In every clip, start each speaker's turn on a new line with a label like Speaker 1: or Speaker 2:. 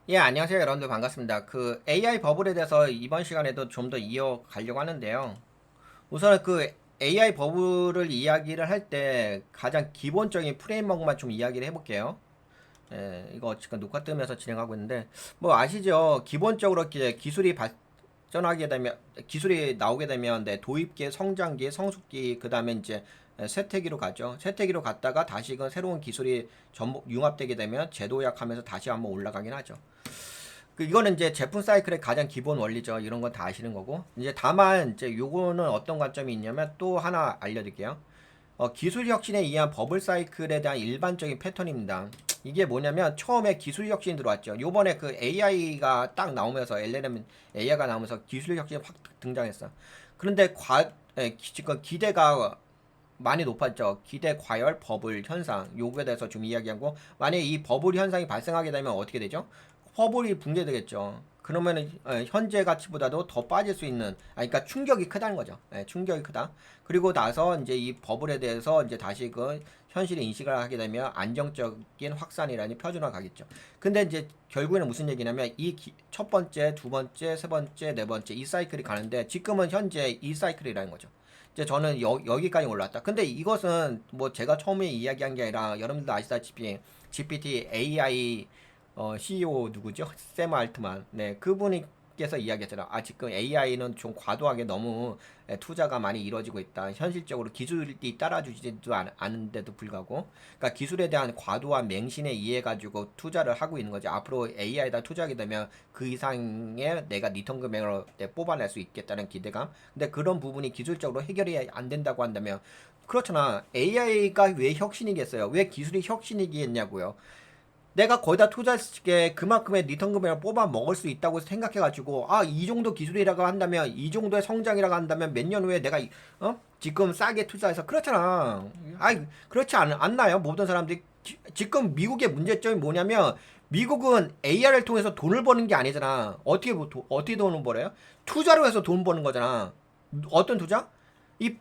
Speaker 1: 예, 안녕하세요. 여러분들 반갑습니다. 그 AI 버블에 대해서 이번 시간에도 좀 더 이어가려고 하는데요. 우선 그 AI 버블을 이야기를 할 때 가장 기본적인 프레임워크만 좀 이야기를 해볼게요. 예, 이거 지금 녹화 뜨면서 진행하고 있는데, 뭐 아시죠? 기본적으로 이제 기술이 발전하게 되면, 기술이 나오게 되면, 네, 도입기, 성장기, 성숙기, 그 다음에 이제 쇠퇴기로 가죠. 쇠퇴기로 갔다가 다시금 새로운 기술이 전부 융합되게 되면 재도약하면서 다시 한번 올라가긴 하죠. 이거는 이제 제품 사이클의 가장 기본 원리죠. 이런 건 다 아시는 거고. 이제 다만 이제 요거는 어떤 관점이 있냐면 또 하나 알려드릴게요. 기술 혁신에 의한 버블 사이클에 대한 일반적인 패턴입니다. 이게 뭐냐면 처음에 기술 혁신이 들어왔죠. 요번에 그 AI가 딱 나오면서 LLM AI가 나오면서 기술 혁신이 확 등장했어. 그런데 지금 기대가 많이 높았죠. 기대 과열 버블 현상 요거에 대해서 좀 이야기하고, 만약에 이 버블 현상이 발생하게 되면 어떻게 되죠? 버블이 붕괴되겠죠. 그러면은 현재 가치보다도 더 빠질 수 있는, 그러니까 충격이 크다는 거죠. 충격이 크다. 그리고 나서 이제 이 버블에 대해서 이제 다시 그 현실의 인식을 하게 되면 안정적인 확산이라니 표준화 가겠죠. 근데 이제 결국에는 무슨 얘기냐면 첫 번째, 두 번째, 세 번째, 네 번째 이 사이클이 가는데 지금은 현재 이 사이클이라는 거죠. 이제 저는 여기까지 올랐다. 근데 이것은 뭐 제가 처음에 이야기한 게 아니라 여러분들도 아시다시피 GPT AI CEO 누구죠? 샘 알트만. 네, 그분께서 이야기했잖아. 지금 AI는 좀 과도하게 너무 투자가 많이 이루어지고 있다. 현실적으로 기술이 따라주지도 않은데도 불구하고, 그러니까 기술에 대한 과도한 맹신에 의해 가지고 투자를 하고 있는 거지. 앞으로 AI에다 투자하게 되면 그 이상의 내가 리턴 금액을 뽑아낼 수 있겠다는 기대감. 근데 그런 부분이 기술적으로 해결이 안 된다고 한다면, 그렇잖아. AI가 왜 혁신이겠어요? 왜 기술이 혁신이겠냐고요? 내가 거기다 투자했을 때 그만큼의 리턴 금액을 뽑아 먹을 수 있다고 생각해가지고, 이 정도 기술이라고 한다면, 이 정도의 성장이라고 한다면 몇 년 후에 내가 지금 싸게 투자해서, 그렇잖아. 그렇지 않나요? 모든 사람들이. 지금 미국의 문제점이 뭐냐면, 미국은 AR을 통해서 돈을 버는 게 아니잖아. 어떻게 돈을 벌어요? 투자로 해서 돈 버는 거잖아. 어떤 투자? 이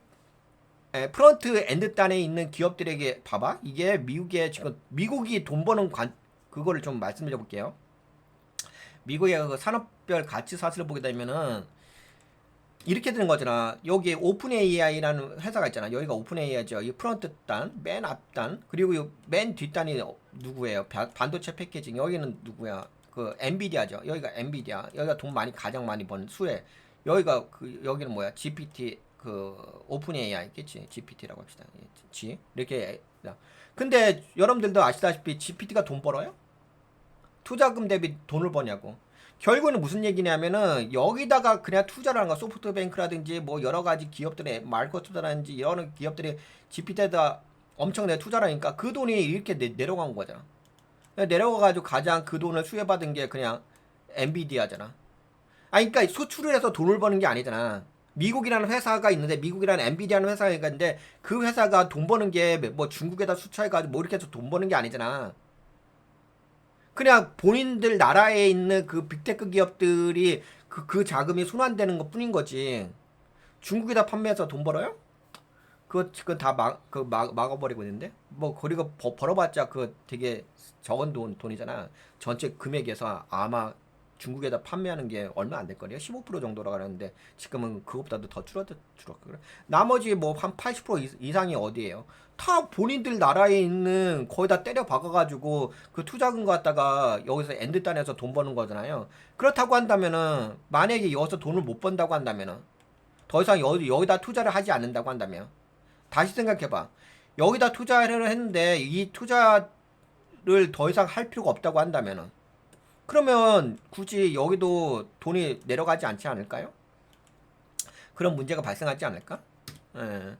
Speaker 1: 프런트 엔드 단에 있는 기업들에게 봐봐. 이게 미국의 지금 미국이 돈 버는 그거를 좀 말씀드려 볼게요. 미국의 그 산업별 가치 사슬을 보게 되면은 이렇게 되는 거잖아. 여기 오픈 AI라는 회사가 있잖아. 여기가 오픈 AI죠. 이 프런트 단, 맨 앞단, 그리고 맨 뒷단이 누구예요? 반도체 패키징. 여기는 누구야? 그 엔비디아죠. 여기가 엔비디아. 여기가 돈 많이 가장 많이 번 수혜. 여기는 뭐야? GPT 그 오픈 AI겠지. GPT라고 합시다. G 이렇게. 근데 여러분들도 아시다시피 GPT가 돈 벌어요? 투자금 대비 돈을 버냐고. 결국에는 무슨 얘기냐면은 여기다가 그냥 투자를 하는 거. 소프트뱅크라든지 뭐 여러 가지 기업들의 마이크로소프트라든지 여러 기업들이 GPT에다 엄청 내 투자를 하니까 그 돈이 이렇게 내려간 거잖아. 내려가가지고 가장 그 돈을 수혜받은 게 그냥 엔비디아잖아. 그러니까 수출을 해서 돈을 버는 게 아니잖아. 미국이라는 회사가 있는데, 미국이라는 엔비디아라는 회사가 있는데 그 회사가 돈 버는 게 뭐 중국에다 수출해가지고 뭐 이렇게 해서 돈 버는 게 아니잖아. 그냥 본인들 나라에 있는 그 빅테크 기업들이 그 자금이 순환되는 것 뿐인 거지. 중국에다 판매해서 돈 벌어요? 그건 다 막아버리고 있는데? 뭐, 그리고 벌어봤자 그 되게 적은 돈이잖아. 전체 금액에서 아마 중국에다 판매하는 게 얼마 안 될 거예요. 15% 정도라고 하는데 지금은 그것보다도 더 줄었거든. 나머지 뭐 한 80% 이상이 어디예요? 다 본인들 나라에 있는 거기다 때려 박아가지고 그 투자금 갖다가 여기서 엔드단에서 돈 버는 거잖아요. 그렇다고 한다면은, 만약에 여기서 돈을 못 번다고 한다면은, 더 이상 여기다 투자를 하지 않는다고 한다면, 다시 생각해봐. 여기다 투자를 했는데 이 투자를 더 이상 할 필요가 없다고 한다면은, 그러면 굳이 여기도 돈이 내려가지 않지 않을까요? 그런 문제가 발생하지 않을까? 예.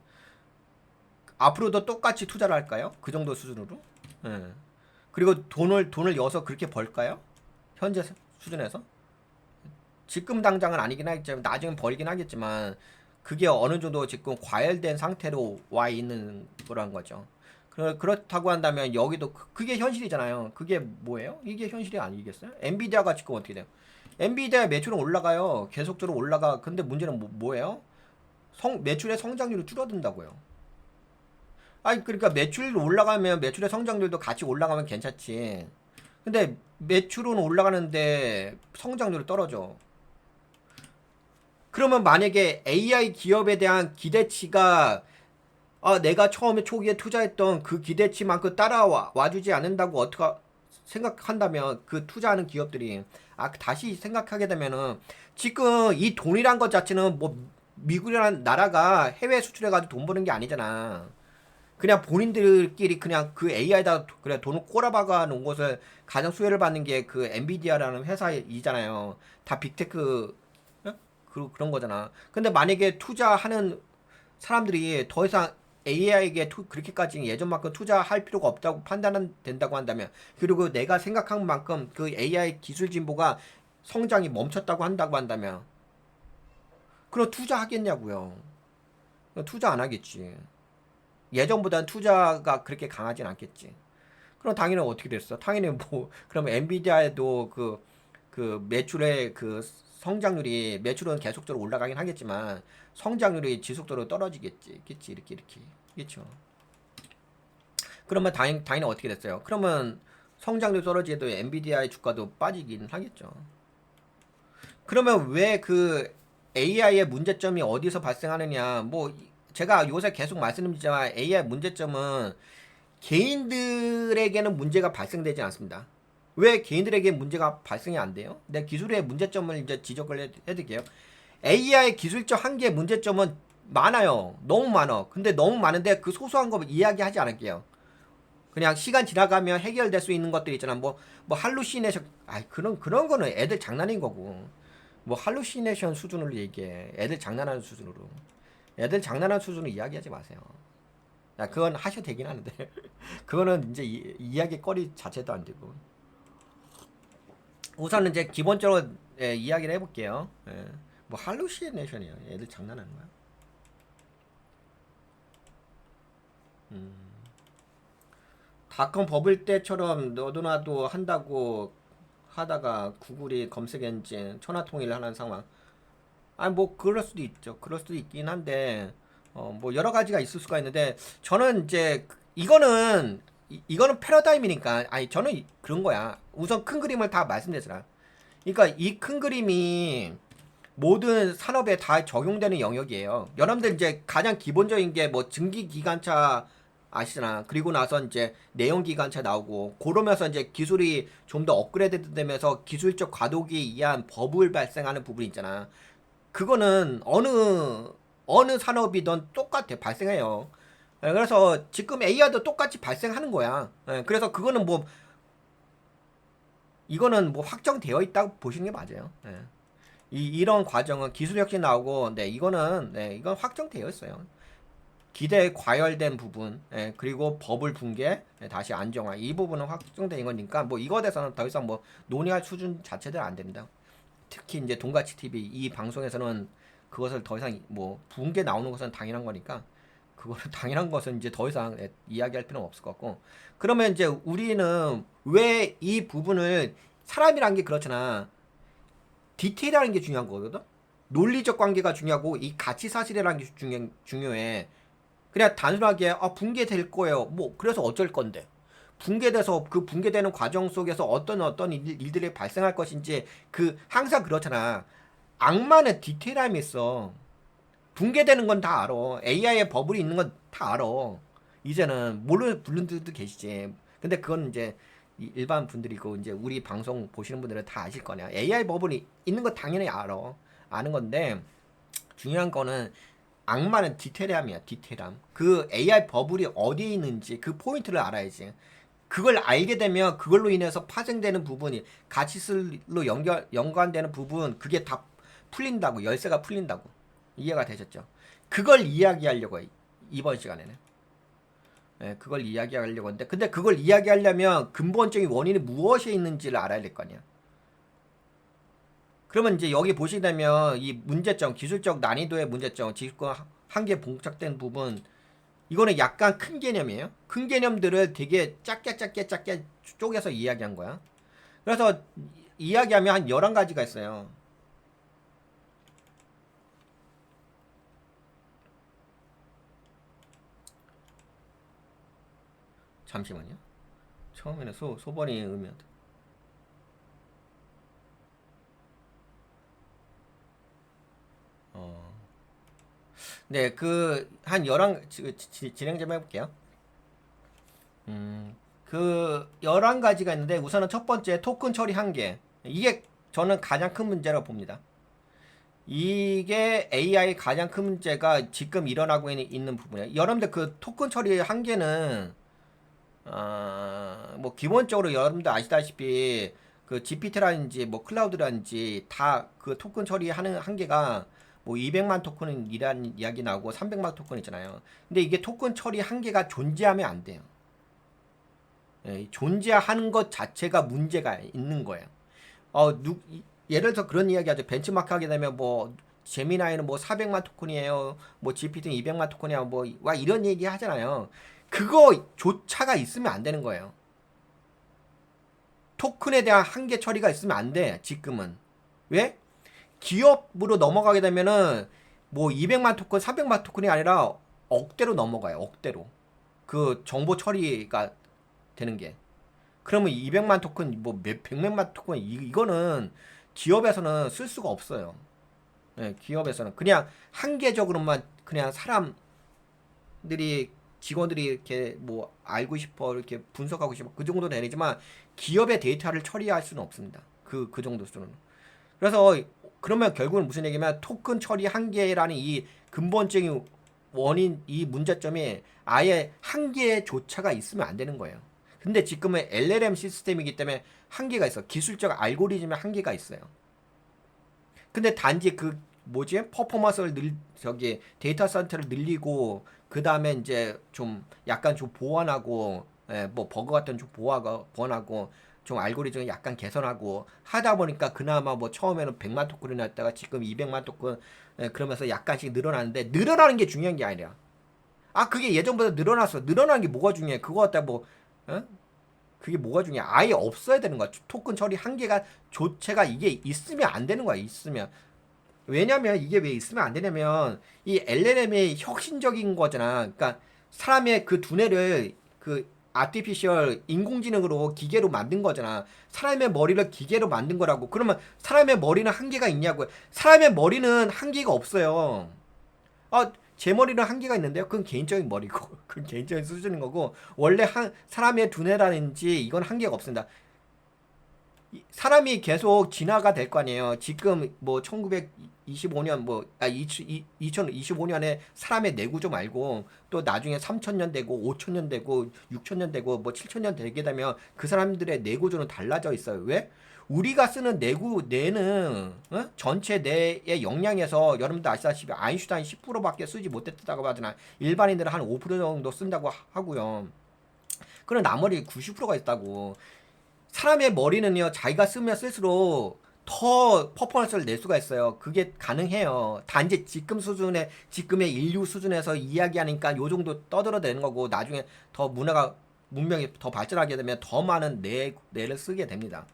Speaker 1: 앞으로도 똑같이 투자를 할까요? 그 정도 수준으로? 예. 그리고 돈을 여서 그렇게 벌까요? 현재 수준에서? 지금 당장은 아니긴 하겠지만 나중엔 벌긴 하겠지만, 그게 어느 정도 지금 과열된 상태로 와 있는 거란 거죠. 그렇다고 한다면 여기도 그게 현실이잖아요. 그게 뭐예요? 이게 현실이 아니겠어요? 엔비디아가 지금 어떻게 돼요? 엔비디아 매출은 올라가요. 계속적으로 올라가. 근데 문제는 뭐예요? 매출의 성장률이 줄어든다고요. 그러니까 매출이 올라가면 매출의 성장률도 같이 올라가면 괜찮지. 근데 매출은 올라가는데 성장률이 떨어져. 그러면 만약에 AI 기업에 대한 기대치가 내가 처음에 초기에 투자했던 그 기대치만큼 와주지 않는다고 어떻게 생각한다면 그 투자하는 기업들이 다시 생각하게 되면은 지금 이 돈이란 것 자체는 뭐 미국이라는 나라가 해외 수출해가지고 돈 버는 게 아니잖아. 그냥 본인들끼리 그냥 그 AI에다 그냥 돈을 꼬라박아 놓은 것을 가장 수혜를 받는 게 그 엔비디아라는 회사이잖아요. 다 빅테크 그런 거잖아. 근데 만약에 투자하는 사람들이 더 이상 AI에게 그렇게까지 예전만큼 투자할 필요가 없다고 판단된다고 한다면, 그리고 내가 생각한 만큼 그 AI 기술 진보가 성장이 멈췄다고 한다고 한다면, 그럼 투자하겠냐고요. 투자 안 하겠지. 예전보다는 투자가 그렇게 강하진 않겠지. 그럼 당연히 어떻게 됐어? 당연히 뭐 그러면 엔비디아에도 그 매출의 그 성장률이, 매출은 계속적으로 올라가긴 하겠지만 성장률이 지속적으로 떨어지겠지. 이렇게 그렇죠. 그러면 당연히 어떻게 됐어요? 그러면 성장률 떨어지게도 엔비디아의 주가도 빠지긴 하겠죠. 그러면 왜 그 AI의 문제점이 어디서 발생하느냐? 뭐 제가 요새 계속 말씀드리지만 AI 문제점은 개인들에게는 문제가 발생되지 않습니다. 왜 개인들에게 문제가 발생이 안 돼요? 내 기술의 문제점을 이제 지적을 해드릴게요. AI 기술적 한계의 문제점은 많아요. 너무 많아. 근데 너무 많은데 그 소소한 거 이야기하지 않을게요. 그냥 시간 지나가면 해결될 수 있는 것들 있잖아. 뭐 할루시네이션, 그런 거는 애들 장난인 거고. 뭐 할루시네이션 수준으로 얘기해. 애들 장난하는 수준으로. 애들 장난하는 수준으로 이야기하지 마세요. 그건 하셔도 되긴 하는데 그거는 이제 이야기 거리 자체도 안 되고. 우선은 이제 기본적으로 이야기를 해볼게요. 뭐 할루시네이션이야. 애들 장난하는 거야. 닷컴 버블 때처럼 너도 나도 한다고 하다가 구글이 검색 엔진 천하통일을 하는 상황. 뭐 그럴 수도 있죠. 그럴 수도 있긴 한데 뭐 여러 가지가 있을 수가 있는데, 저는 이제 이거는 패러다임이니까. 저는 그런 거야. 우선 큰 그림을 다 말씀드렸잖아. 그러니까 이 큰 그림이 모든 산업에 다 적용되는 영역이에요. 여러분들 이제 가장 기본적인 게 뭐 증기 기관차 아시잖아. 그리고 나서 이제 내연 기관차 나오고, 그러면서 이제 기술이 좀 더 업그레이드 되면서 기술적 과도기에 의한 버블 발생하는 부분이 있잖아. 그거는 어느 산업이든 똑같아, 발생해요. 그래서 지금 AI도 똑같이 발생하는 거야. 그래서 그거는 뭐 이거는 뭐 확정되어 있다고 보시는 게 맞아요. 이런 과정은 기술 혁신 나오고, 이건 확정되어 있어요. 기대에 과열된 부분, 그리고 버블 붕괴, 다시 안정화, 이 부분은 확정된 거니까 뭐 이거에 대해서는 더 이상 뭐 논의할 수준 자체도 안 됩니다. 특히 이제 동가치 TV 이 방송에서는 그것을 더 이상 뭐 붕괴 나오는 것은 당연한 거니까, 그거는 당연한 것은 이제 더 이상 이야기할 필요는 없을 것 같고. 그러면 이제 우리는 왜 이 부분을, 사람이란 게 그렇잖아. 디테일이라는 게 중요한 거거든. 논리적 관계가 중요하고 이 가치 사실이라는 게 중요해. 그냥 단순하게 붕괴될 거예요. 뭐 그래서 어쩔 건데. 붕괴돼서 그 붕괴되는 과정 속에서 어떤 일들이 발생할 것인지, 항상 그렇잖아. 악마는 디테일함이 있어. 붕괴되는 건 다 알아. AI의 버블이 있는 건 다 알아. 이제는 모르는 분들도 계시지. 근데 그건 이제 일반 분들이고, 이제 우리 방송 보시는 분들은 다 아실 거냐. AI 버블이 있는 거 당연히 알아. 아는 건데, 중요한 거는 악마는 디테일함이야. 디테일함. 그 AI 버블이 어디에 있는지 그 포인트를 알아야지. 그걸 알게 되면 그걸로 인해서 파생되는 부분이, 가치술로 연관되는 부분, 그게 다 풀린다고. 열쇠가 풀린다고. 이해가 되셨죠? 그걸 이야기하려고 해, 이번 시간에는. 그걸 이야기하려고 하는데, 근데 그걸 이야기하려면 근본적인 원인이 무엇에 있는지를 알아야 될 거 아니야. 그러면 이제 여기 보시게 되면 이 문제점, 기술적 난이도의 문제점, 지금 한계 봉착된 부분, 이거는 약간 큰 개념이에요. 큰 개념들을 되게 작게 쪼개서 이야기한 거야. 그래서 이야기하면 한 11가지가 있어요. 잠시만요. 처음에는 소번이 의미였다. 네, 한 11, 진행 좀 해볼게요. 그 11가지가 있는데 우선은 첫 번째 토큰 처리 한계. 이게 저는 가장 큰 문제라고 봅니다. 이게 AI 가장 큰 문제가 지금 일어나고 있는 부분이에요. 여러분들 그 토큰 처리 한계는 뭐 기본적으로 여러분들 아시다시피 그 GPT라든지 뭐 클라우드라든지 다 그 토큰 처리하는 한계가 뭐 200만 토큰이라는 이야기 나오고 300만 토큰 있잖아요. 근데 이게 토큰 처리 한계가 존재하면 안 돼요. 예, 존재하는 것 자체가 문제가 있는 거예요. 예를 들어서 그런 이야기 하죠. 벤치마크 하게 되면 뭐 제미나이는 뭐 400만 토큰이에요. 뭐 GPT는 200만 토큰이야. 뭐 와 이런 얘기 하잖아요. 그거조차가 있으면 안 되는 거예요. 토큰에 대한 한계 처리가 있으면 안 돼. 지금은. 왜? 기업으로 넘어가게 되면은 뭐 200만 토큰, 300만 토큰이 아니라 억대로 넘어가요. 억대로. 그 정보 처리가 되는 게. 그러면 200만 토큰, 뭐 백몇만 토큰 이거는 기업에서는 쓸 수가 없어요. 예, 기업에서는 그냥 한계적으로만 그냥 사람들이 직원들이 이렇게 뭐 알고 싶어 이렇게 분석하고 싶어 그 정도 되지만 기업의 데이터를 처리할 수는 없습니다. 그 정도 수준은. 그래서 그러면 결국은 무슨 얘기냐면 토큰 처리 한계라는 이 근본적인 원인 이 문제점이 아예 한계조차가 있으면 안 되는 거예요. 근데 지금은 LLM 시스템이기 때문에 한계가 있어. 기술적 알고리즘에 한계가 있어요. 근데 단지 그 뭐지? 퍼포먼스를 저기 데이터 센터를 늘리고 그 다음에 이제 좀 약간 좀 보완하고 뭐 버그 같은 좀 보완하고 좀 알고리즘을 약간 개선하고 하다 보니까 그나마 뭐 처음에는 100만 토큰이 났다가 지금 200만 토큰 그러면서 약간씩 늘어나는데 늘어나는 게 중요한 게 아니라 그게 예전보다 늘어났어. 늘어나는 게 뭐가 중요해? 그거 갖다 뭐 어? 그게 뭐가 중요해? 아예 없어야 되는 거야. 토큰 처리 한계가 조체가 이게 있으면 안 되는 거야. 있으면 왜냐면 이게 왜 있으면 안 되냐면 이 LLM이 혁신적인 거잖아. 그러니까 사람의 그 두뇌를 그 아티피셜 인공지능으로 기계로 만든 거잖아. 사람의 머리를 기계로 만든 거라고. 그러면 사람의 머리는 한계가 있냐고요. 사람의 머리는 한계가 없어요. 제 머리는 한계가 있는데요. 그건 개인적인 머리고, 그건 개인적인 수준인 거고, 원래 사람의 두뇌라든지 이건 한계가 없습니다. 사람이 계속 진화가 될 거 아니에요. 지금 뭐 1925년 2025년에 사람의 내구조 말고 또 나중에 3000년 되고 5000년 되고 6000년 되고 뭐 7000년 되게 되면 그 사람들의 내구조는 달라져 있어요. 왜? 우리가 쓰는 뇌는 전체 뇌의 역량에서 여러분들 아시다시피 아인슈타인 10%밖에 쓰지 못했다고 하잖아. 일반인들은 한 5% 정도 쓴다고 하고요. 그럼 나머지 90%가 있다고. 사람의 머리는요, 자기가 쓰면 쓸수록 더 퍼포먼스를 낼 수가 있어요. 그게 가능해요. 단지 지금의 인류 수준에서 이야기하니까 요 정도 떠들어대는 거고, 나중에 더 문명이 더 발전하게 되면 더 많은 뇌를 쓰게 됩니다.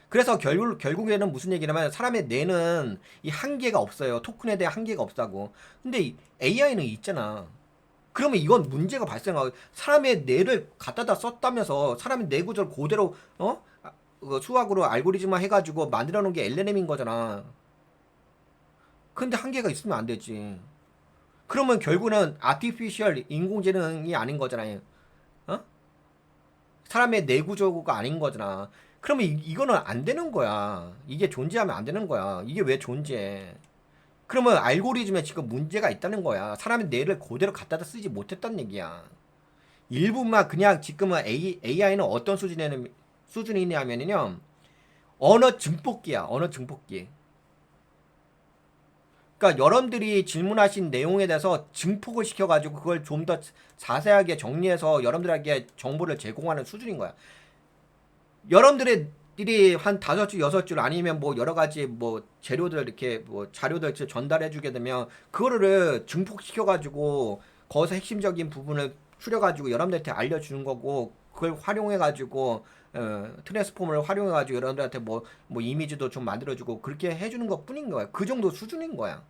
Speaker 1: 그래서 결국에는 무슨 얘기냐면, 사람의 뇌는 이 한계가 없어요. 토큰에 대한 한계가 없다고. 근데 AI는 있잖아. 그러면 이건 문제가 발생하고 사람의 뇌를 갖다다 썼다면서 사람의 뇌 구조를 그대로 수학으로 알고리즘화 해가지고 만들어 놓은 게 LLM인 거잖아. 근데 한계가 있으면 안 되지. 그러면 결국은 아티피셜 인공지능이 아닌 거잖아요. 어? 사람의 뇌 구조가 아닌 거잖아. 그러면 이거는 안 되는 거야. 이게 존재하면 안 되는 거야. 이게 왜 존재해? 그러면 알고리즘에 지금 문제가 있다는 거야. 사람의 뇌를 그대로 갖다다 쓰지 못했다는 얘기야. 일부만 그냥 지금은 AI는 어떤 수준이냐면요. 언어 증폭기야. 언어 증폭기. 그러니까 여러분들이 질문하신 내용에 대해서 증폭을 시켜가지고 그걸 좀 더 자세하게 정리해서 여러분들에게 정보를 제공하는 수준인 거야. 여러분들이 한 5줄, 6줄 아니면 뭐 여러 가지 뭐 재료들 이렇게 뭐 자료들 전달해 주게 되면 그거를 증폭시켜가지고 거기서 핵심적인 부분을 추려가지고 여러분들한테 알려주는 거고 그걸 활용해가지고 트랜스폼을 활용해가지고 여러분들한테 뭐 이미지도 좀 만들어주고 그렇게 해주는 것 뿐인 거야. 그 정도 수준인 거야.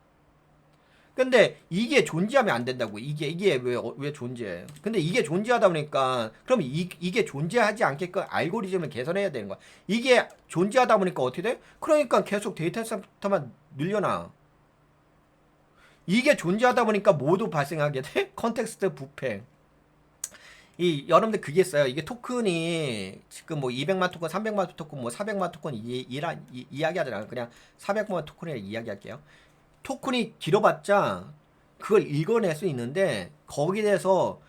Speaker 1: 근데 이게 존재하면 안 된다고. 이게 왜 존재해? 근데 이게 존재하다 보니까 그럼 이게 존재하지 않게끔 알고리즘을 개선해야 되는 거야. 이게 존재하다 보니까 어떻게 돼? 그러니까 계속 데이터 센터만 늘려놔. 이게 존재하다 보니까 모두 발생하게 돼. 컨텍스트 부패. 이 여러분들 그게 있어요. 이게 토큰이 지금 뭐 200만 토큰, 300만 토큰, 뭐 400만 토큰 이야기하잖아요. 그냥 400만 토큰을 이야기할게요. 토큰이 길어봤자 그걸 읽어낼 수 있는데 거기에 대해서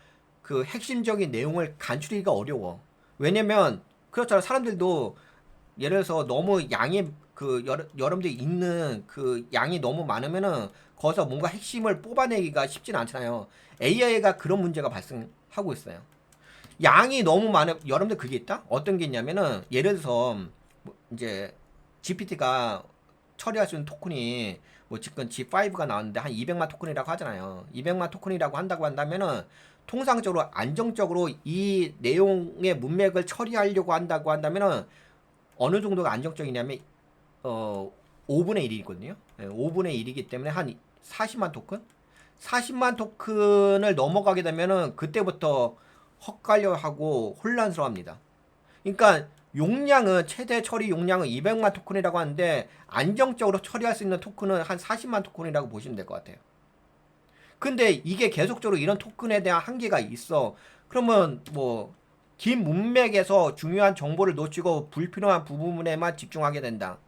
Speaker 1: 그 핵심적인 내용을 간추리기가 어려워. 왜냐면 그렇잖아. 사람들도 예를 들어서 너무 양이 그 여러분들이 읽는 그 양이 너무 많으면은 거기서 뭔가 핵심을 뽑아내기가 쉽진 않잖아요. AI가 그런 문제가 발생하고 있어요. 양이 너무 많은 여러분들 그게 있다? 어떤 게 있냐면은 예를 들어서 뭐 이제 GPT가 처리할 수 있는 토큰이 뭐 지금 G5가 나왔는데 한 200만 토큰이라고 하잖아요. 200만 토큰이라고 한다고 한다면은 통상적으로 안정적으로 이 내용의 문맥을 처리하려고 한다고 한다면은 어느 정도가 안정적이냐면 5분의 1이거든요. 5분의 1이기 때문에 한 40만 토큰? 40만 토큰을 넘어가게 되면은 그때부터 헛갈려하고 혼란스러워합니다. 그러니까 용량은 최대 처리 용량은 200만 토큰이라고 하는데 안정적으로 처리할 수 있는 토큰은 한 40만 토큰이라고 보시면 될 것 같아요. 근데 이게 계속적으로 이런 토큰에 대한 한계가 있어. 그러면 뭐 긴 문맥에서 중요한 정보를 놓치고 불필요한 부분에만 집중하게 된다.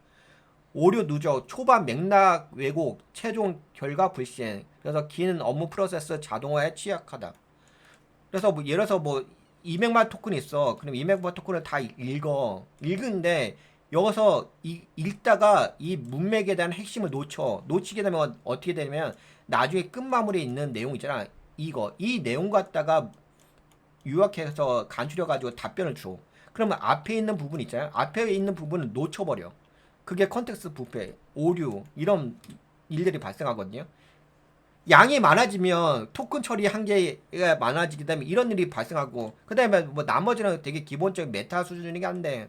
Speaker 1: 오류 누적, 초반 맥락 왜곡, 최종 결과 불시행. 그래서 긴 업무 프로세스 자동화에 취약하다. 그래서 뭐 예를 들어서 뭐 200만 토큰이 있어. 그럼 200만 토큰을 다 읽어. 읽는데 여기서 읽다가 이 문맥에 대한 핵심을 놓쳐. 놓치게 되면 어떻게 되냐면 나중에 끝마무리에 있는 내용 있잖아. 이 내용 갖다가 요약해서 간추려가지고 답변을 줘. 그러면 앞에 있는 부분 있잖아요. 앞에 있는 부분을 놓쳐버려. 그게 컨텍스트 부패, 오류 이런 일들이 발생하거든요. 양이 많아지면 토큰 처리 한계가 많아지기 때문에 이런 일이 발생하고 그다음에 뭐 나머지는 되게 기본적인 메타 수준이긴 한데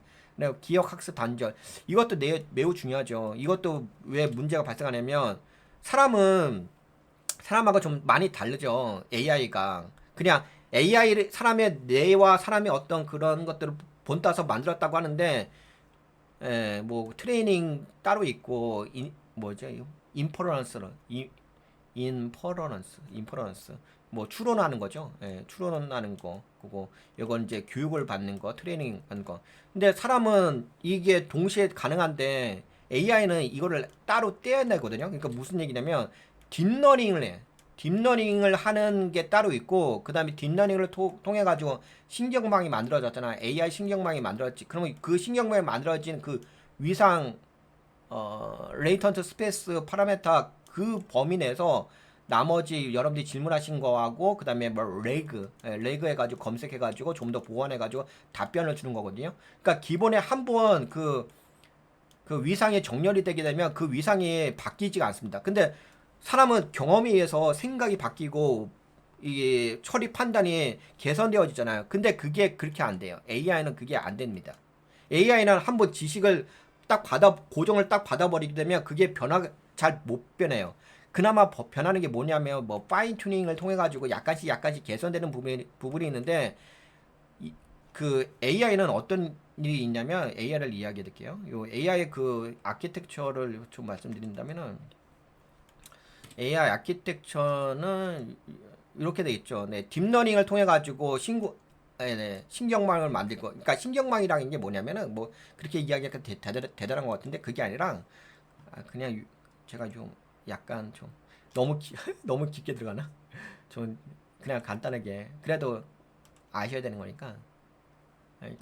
Speaker 1: 기억 학습 단절 이것도 매우 중요하죠. 이것도 왜 문제가 발생하냐면 사람은 사람하고 좀 많이 다르죠. AI가 그냥 AI 사람의 뇌와 사람의 어떤 그런 것들을 본따서 만들었다고 하는데 뭐 트레이닝 따로 있고 뭐죠? 인퍼런스로 인퍼런스 뭐 추론하는 거죠. 추론하는 거 그거 이건 이제 교육을 받는 거 트레이닝 하는 거. 근데 사람은 이게 동시에 가능한데 AI는 이거를 따로 떼어내거든요. 그러니까 무슨 얘기냐면 딥러닝을 해. 딥러닝을 하는 게 따로 있고 그다음에 딥러닝을 통해 가지고 신경망이 만들어졌잖아. AI 신경망이 만들어졌지. 그러면 그 신경망이 만들어진 그 위상 레이턴트 스페이스 파라메타 그 범위 내에서 나머지 여러분들이 질문하신 거하고 그다음에 뭐 레그 해가지고 검색해가지고 좀 더 보완해가지고 답변을 주는 거거든요. 그러니까 기본에 한번 그 위상이 정렬이 되게 되면 그 위상이 바뀌지가 않습니다. 근데 사람은 경험에 의해서 생각이 바뀌고 이게 처리 판단이 개선되어지잖아요. 근데 그게 그렇게 안 돼요. AI는 그게 안 됩니다. AI는 한번 지식을 딱 고정을 딱 받아버리게 되면 그게 잘 못 변해요. 그나마 변하는 게 뭐냐면 뭐 파인 튜닝을 통해 가지고 약간씩 개선되는 부분이 있는데 그 AI는 어떤 일이 있냐면 AI를 이야기해 드릴게요. 요 AI의 그 아키텍처를 좀 말씀드린다면은 AI 아키텍처는 이렇게 돼 있죠. 네, 딥러닝을 통해 가지고 신경망을 만들고, 그러니까 신경망이라는 게 뭐냐면은 뭐 그렇게 이야기가 대단한 것 같은데 그게 아니라 그냥 제가 좀 약간 좀 너무 너무 깊게 들어가나? 좀 그냥 간단하게 그래도 아셔야 되는 거니까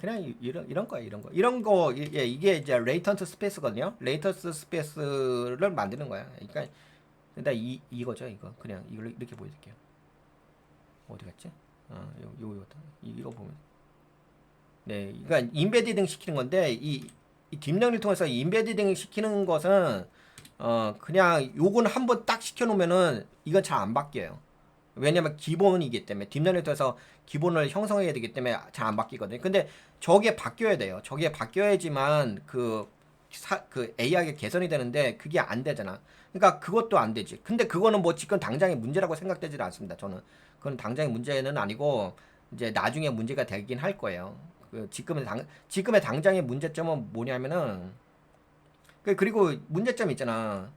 Speaker 1: 그냥 이런 거야 이런 거 이게 이제 레이턴트 스페이스거든요. 레이턴트 스페이스를 만드는 거야. 그러니까 근데 이거죠 이거 그냥 이걸 이렇게 보여드릴게요. 어디 갔지? 이거 보면 네 그러니까 인베디딩 시키는 건데 이 딥러닝을 통해서 인베디딩 시키는 것은 그냥 요거는 한번 딱 시켜놓으면은 이건 잘 안 바뀌어요. 왜냐면 기본이기 때문에 딥러닝을 통해서 기본을 형성해야 되기 때문에 잘 안 바뀌거든요. 근데 저게 바뀌어야 돼요. 저게 바뀌어야지만 그 AI가 개선이 되는데 그게 안 되잖아. 그러니까 그것도 안 되지. 근데 그거는 뭐 지금 당장의 문제라고 생각되지 않습니다. 저는 그건 당장의 문제는 아니고 이제 나중에 문제가 되긴 할 거예요. 지금의 당장의 문제점은 뭐냐면은 그리고 문제점 있잖아.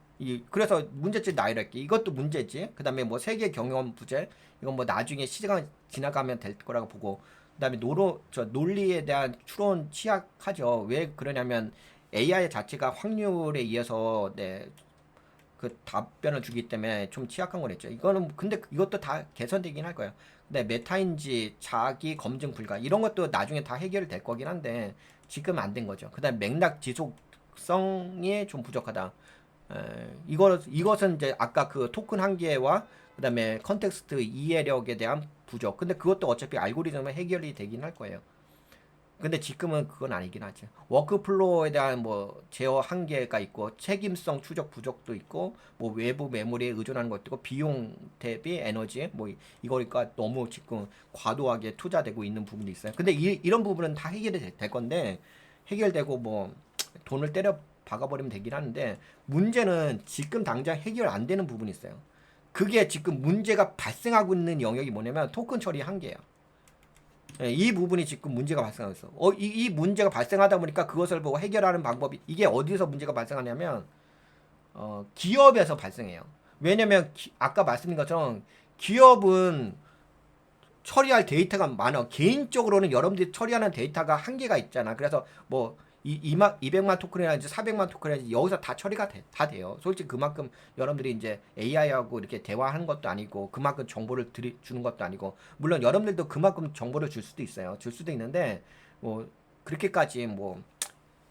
Speaker 1: 그래서 문제집 나열할게. 이것도 문제지. 그다음에 뭐 세계 경영 부재 이건 뭐 나중에 시간 지나가면 될 거라고 보고. 그다음에 논리에 대한 추론 취약하죠. 왜 그러냐면 AI 자체가 확률에 의해서 그 답변을 주기 때문에 좀 취약한 거랬죠. 이거는 근데 이것도 다 개선되긴 할 거예요. 근데 메타인지 자기 검증 불가 이런 것도 나중에 다 해결될 거긴 한데 지금 안 된 거죠. 그다음 맥락 지속성이 좀 부족하다. 이것은 이제 아까 그 토큰 한계와 그다음에 컨텍스트 이해력에 대한 부족. 근데 그것도 어차피 알고리즘은 해결이 되긴 할 거예요. 근데 지금은 그건 아니긴 하죠. 워크플로우에 대한 뭐 제어 한계가 있고 책임성 추적 부족도 있고 뭐 외부 메모리에 의존하는 것도 있고 비용 대비 에너지 뭐 이거니까 너무 지금 과도하게 투자되고 있는 부분도 있어요. 근데 이런 부분은 다 해결이 될 건데 해결되고 뭐 돈을 때려 박아버리면 되긴 하는데 문제는 지금 당장 해결 안 되는 부분이 있어요. 그게 지금 문제가 발생하고 있는 영역이 뭐냐면 토큰 처리 한계예요. 이 부분이 지금 문제가 발생하고 있어. 이 문제가 발생하다 보니까 그것을 보고 해결하는 방법이 이게 어디서 문제가 발생하냐면 기업에서 발생해요. 왜냐면 아까 말씀드린 것처럼 기업은 처리할 데이터가 많아. 개인적으로는 여러분들이 처리하는 데이터가 한계가 있잖아. 그래서 뭐 200만 토큰이라든지 400만 토큰이라든지 여기서 다 처리가 다 돼요. 솔직히 그만큼 여러분들이 이제 AI하고 이렇게 대화하는 것도 아니고 그만큼 정보를 주는 것도 아니고 물론 여러분들도 그만큼 정보를 줄 수도 있어요. 줄 수도 있는데 뭐 그렇게까지 뭐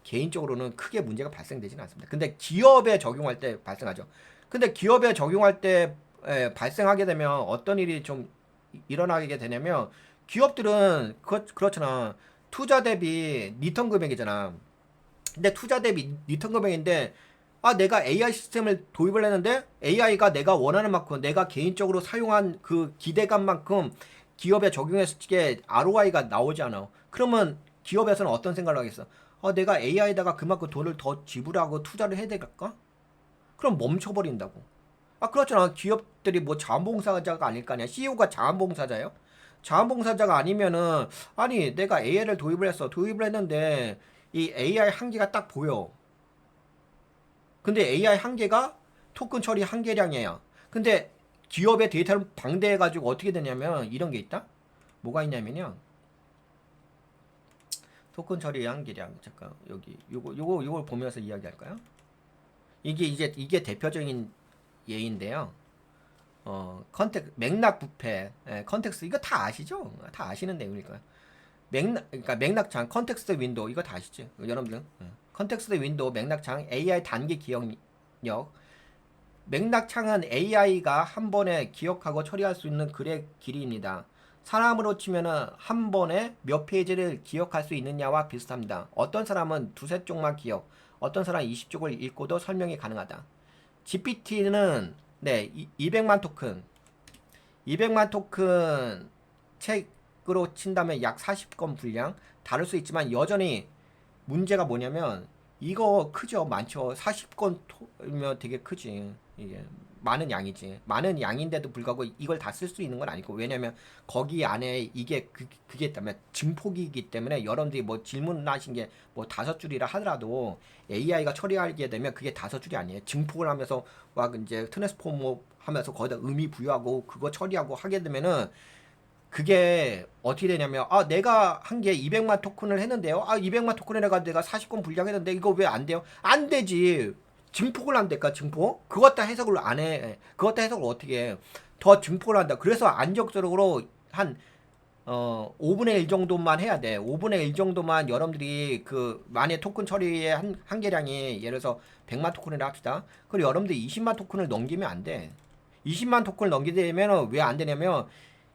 Speaker 1: 개인적으로는 크게 문제가 발생되지는 않습니다. 근데 기업에 적용할 때 발생하죠. 근데 기업에 적용할 때 발생하게 되면 어떤 일이 좀 일어나게 되냐면 기업들은 그렇잖아. 투자 대비 리턴 금액이잖아. 근데 투자 대비 리턴 금액인데 내가 AI 시스템을 도입을 했는데 AI가 내가 원하는 만큼 내가 개인적으로 사용한 그 기대감만큼 기업에 적용했을 때 ROI가 나오지 않아. 그러면 기업에서는 어떤 생각을 하겠어? 내가 AI에다가 그만큼 돈을 더 지불하고 투자를 해야 될까? 그럼 멈춰버린다고. 그렇잖아. 기업들이 뭐 자원봉사자가 아닐 거 아니야. CEO가 자원봉사자예요? 자원봉사자가 아니면은 아니 내가 AI를 도입을 했는데 이 AI 한계가 딱 보여. 근데 AI 한계가 토큰 처리 한계량이에요. 근데 기업의 데이터를 방대해가지고 어떻게 되냐면 이런 게 있다. 뭐가 있냐면요. 토큰 처리 한계량. 잠깐 여기 요걸 보면서 이야기할까요? 이게 대표적인 예인데요. 맥락 부패, 컨텍스트 이거 다 아시죠? 다 아시는 내용일까요? 그러니까 맥락창, 컨텍스트 윈도우 이거 다 아시죠? 여러분들 컨텍스트 윈도우, 맥락창, AI 단기 기억력. 맥락창은 AI가 한 번에 기억하고 처리할 수 있는 글의 길이입니다. 사람으로 치면은 한 번에 몇 페이지를 기억할 수 있느냐와 비슷합니다. 어떤 사람은 두세 쪽만 기억, 어떤 사람은 20쪽을 읽고도 설명이 가능하다. GPT는 200만 토큰 200만 토큰 책으로 친다면 약 40건 분량 다를 수 있지만 여전히 문제가 뭐냐면 이거 크죠. 많죠. 40건이면 되게 크지. 이게 많은 양이지. 많은 양인데도 불구하고 이걸 다 쓸 수 있는 건 아니고 왜냐면 거기 안에 이게 그게 있다면 증폭이기 때문에 여러분들이 뭐 질문하신 게 뭐 5줄이라 하더라도 AI가 처리하게 되면 그게 5줄이 아니에요. 증폭을 하면서 막 이제 트랜스포머 하면서 거기다 의미 부여하고 그거 처리하고 하게 되면은 그게 어떻게 되냐면 내가 한 게 200만 토큰을 했는데요. 200만 토큰을 해가지고 내가 40건 분량했는데 이거 왜 안 돼요? 안 되지. 증폭을 한다니까 증폭. 그것 다 해석을 안 해. 그것 다 해석을 어떻게 해. 더 증폭을 한다. 그래서 안정적으로 한 5분의 1 정도만 해야 돼. 5분의 1 정도만 여러분들이 그 만약 토큰 처리의 한계량이 예를 들어서 100만 토큰이라 합시다. 그리고 여러분들이 20만 토큰을 넘기면 안 돼. 20만 토큰을 넘기게 되면 왜 안 되냐면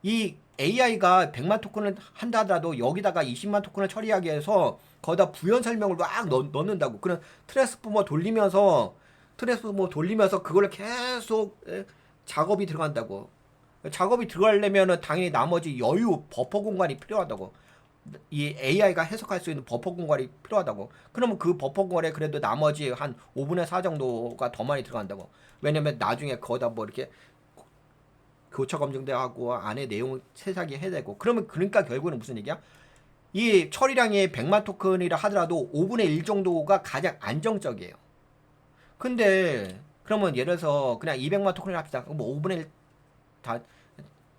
Speaker 1: 이 AI가 100만 토큰을 한다 하더라도 여기다가 20만 토큰을 처리하기 위해서 거기다 부연 설명을 막 넣는다고. 그런 트랜스포머 돌리면서 그걸 계속 작업이 들어간다고. 작업이 들어가려면은 당연히 나머지 여유 버퍼 공간이 필요하다고. 이 AI가 해석할 수 있는 버퍼 공간이 필요하다고. 그러면 그 버퍼 공간에 그래도 나머지 한 5분의 4 정도가 더 많이 들어간다고. 왜냐면 나중에 거기다 뭐 이렇게 교차 검증도 하고 안에 내용 세세하게 해야 되고. 그러니까 결국은 무슨 얘기야? 이 처리량이 100만 토큰이라 하더라도 5분의 1 정도가 가장 안정적이에요. 근데 그러면 예를 들어서 그냥 200만 토큰을 합시다. 뭐 5분의 1 다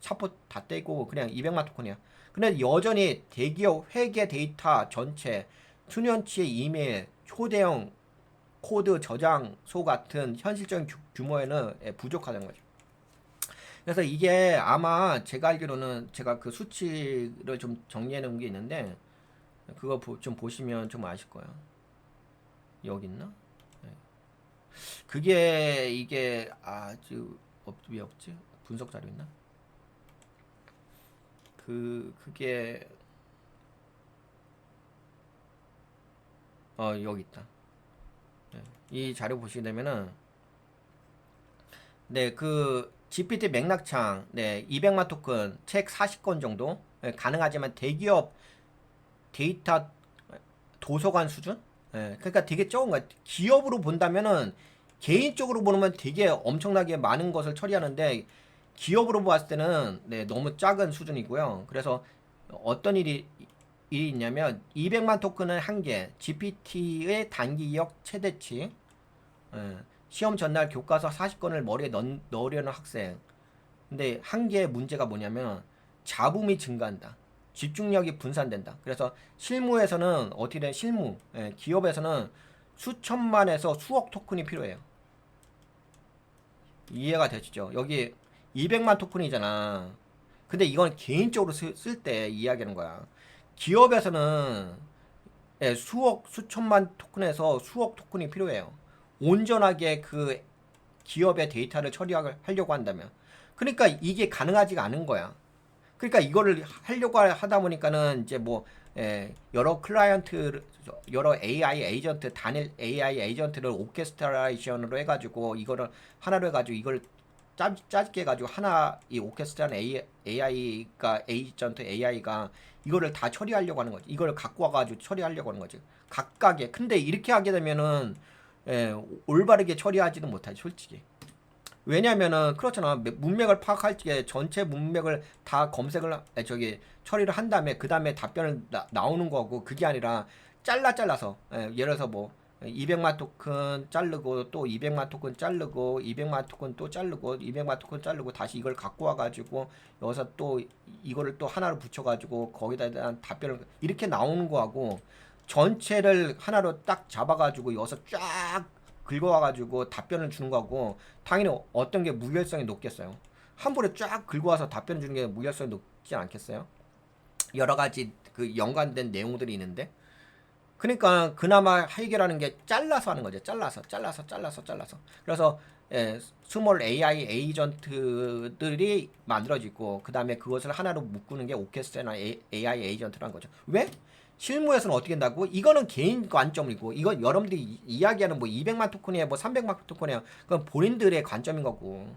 Speaker 1: 차포 다 떼고 그냥 200만 토큰이야. 근데 여전히 대기업 회계 데이터 전체, 수년치의 이메일, 초대형 코드 저장소 같은 현실적인 규모에는 부족하다는 거죠. 그래서 이게 아마 제가 알기로는 제가 그 수치를 좀 정리해 놓은 게 있는데 그거 좀 보시면 좀 아실 거예요. 여기 있나? 네. 그게 이게 아주 왜 없지? 분석 자료 있나? 그게 여기 있다. 네. 이 자료 보시게 되면은 네, 그 GPT 맥락창, 네, 200만 토큰, 책 40권 정도 가능하지만 대기업 데이터 도서관 수준? 그러니까 되게 적은 거야. 기업으로 본다면은 개인적으로 보면 되게 엄청나게 많은 것을 처리하는데 기업으로 봤을 때는 네, 너무 작은 수준이고요. 그래서 어떤 일이 있냐면 200만 토큰은 한 개, GPT의 단기 이역 최대치, 시험 전날 교과서 40권을 머리에 넣으려는 학생. 근데 한 개의 문제가 뭐냐면 잡음이 증가한다. 집중력이 분산된다. 그래서 실무에서는 어떻게 된 기업에서는 수천만에서 수억 토큰이 필요해요. 이해가 되시죠? 여기 200만 토큰이잖아. 근데 이건 개인적으로 쓸 때 이야기하는 거야. 기업에서는 수천만 토큰에서 수억 토큰이 필요해요. 온전하게 그 기업의 데이터를 처리하려고 한다면. 그러니까 이게 가능하지가 않은 거야. 그러니까 이거를 하려고 하다 보니까는 이제 뭐 여러 클라이언트, 여러 AI 에이전트, 단일 AI 에이전트를 오케스트레이션으로 해가지고 이거를 하나로 해가지고 이걸 짧게 해가지고 하나 이 오케스트라는 AI가 에이전트 AI가 이거를 다 처리하려고 하는 거지. 이걸 갖고 와가지고 처리하려고 하는 거지. 각각의. 근데 이렇게 하게 되면은 올바르게 처리하지는 못하지 솔직히. 왜냐면은 그렇잖아. 문맥을 파악할 때 전체 문맥을 다 검색을 처리를 한 다음에 그 다음에 답변을 나오는 거고 그게 아니라 잘라서 예를 들어서 뭐 200만 토큰 자르고 또 200만 토큰 자르고 200만 토큰 또 자르고 200만 토큰 자르고 다시 이걸 갖고 와가지고 여기서 또 이거를 또 하나로 붙여가지고 거기다 대한 답변을 이렇게 나오는 거하고 전체를 하나로 딱 잡아가지고 여기서 쫙 긁어와가지고 답변을 주는 거고 당연히 어떤 게 무결성이 높겠어요. 한 번에 쫙 긁어와서 답변 주는 게 무결성이 높지 않겠어요? 여러 가지 그 연관된 내용들이 있는데 그러니까 그나마 해결하는 게 잘라서 하는 거죠. 잘라서. 그래서 스몰 AI 에이전트들이 만들어지고 그 다음에 그것을 하나로 묶는 게 오케스트라나 AI 에이전트라는 거죠. 왜? 실무에서는 어떻게 한다고? 이거는 개인 관점이고 이건 여러분들이 이야기하는 뭐 200만 토큰이야 뭐 300만 토큰이야 그건 본인들의 관점인 거고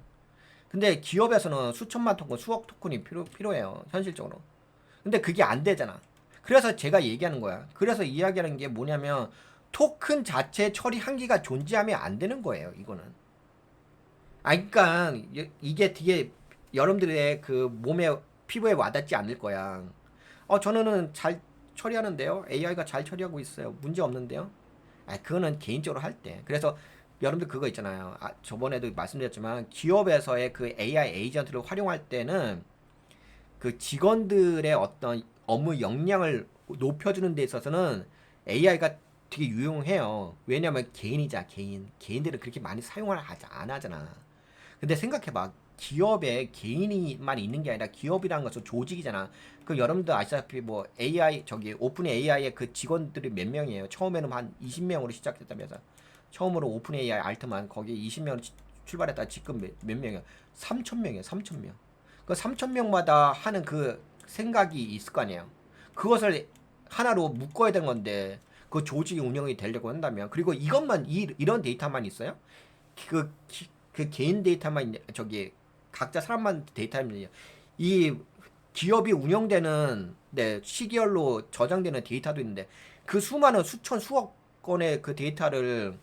Speaker 1: 근데 기업에서는 수천만 토큰 수억 토큰이 필요해요 현실적으로 근데 그게 안 되잖아 그래서 제가 얘기하는 거야 그래서 이야기하는 게 뭐냐면 토큰 자체 처리 한계가 존재하면 안 되는 거예요 이거는 그러니까 이게 되게 여러분들의 그 몸에 피부에 와닿지 않을 거야 저는 잘 처리하는데요. AI가 잘 처리하고 있어요. 문제 없는데요. 그거는 개인적으로 할 때. 그래서 여러분들 그거 있잖아요. 저번에도 말씀드렸지만 기업에서의 그 AI 에이전트를 활용할 때는 그 직원들의 어떤 업무 역량을 높여주는 데 있어서는 AI가 되게 유용해요. 왜냐면 개인이자 개인들은 그렇게 많이 사용을 안 하잖아. 근데 생각해봐. 기업에 개인이만 있는 게 아니라 기업이라는 것은 조직이잖아. 그 여러분들 아시다시피 뭐 AI 오픈 AI의 그 직원들이 몇 명이에요? 처음에는 한 20명으로 시작했다면서. 처음으로 오픈 AI 알트만 거기 20명으로 출발했다 지금 몇 명이야? 3,000명이에요. 3,000명. 그 3,000명마다 하는 그 생각이 있을 거 아니에요. 그것을 하나로 묶어야 되는 건데 그 조직이 운영이 되려고 한다면 그리고 이것만 이런 데이터만 있어요? 그, 그 개인 데이터만 각자 사람만 데이터입니다. 이 기업이 운영되는 시계열로 저장되는 데이터도 있는데 그 수많은 수천 수억 건의 그 데이터를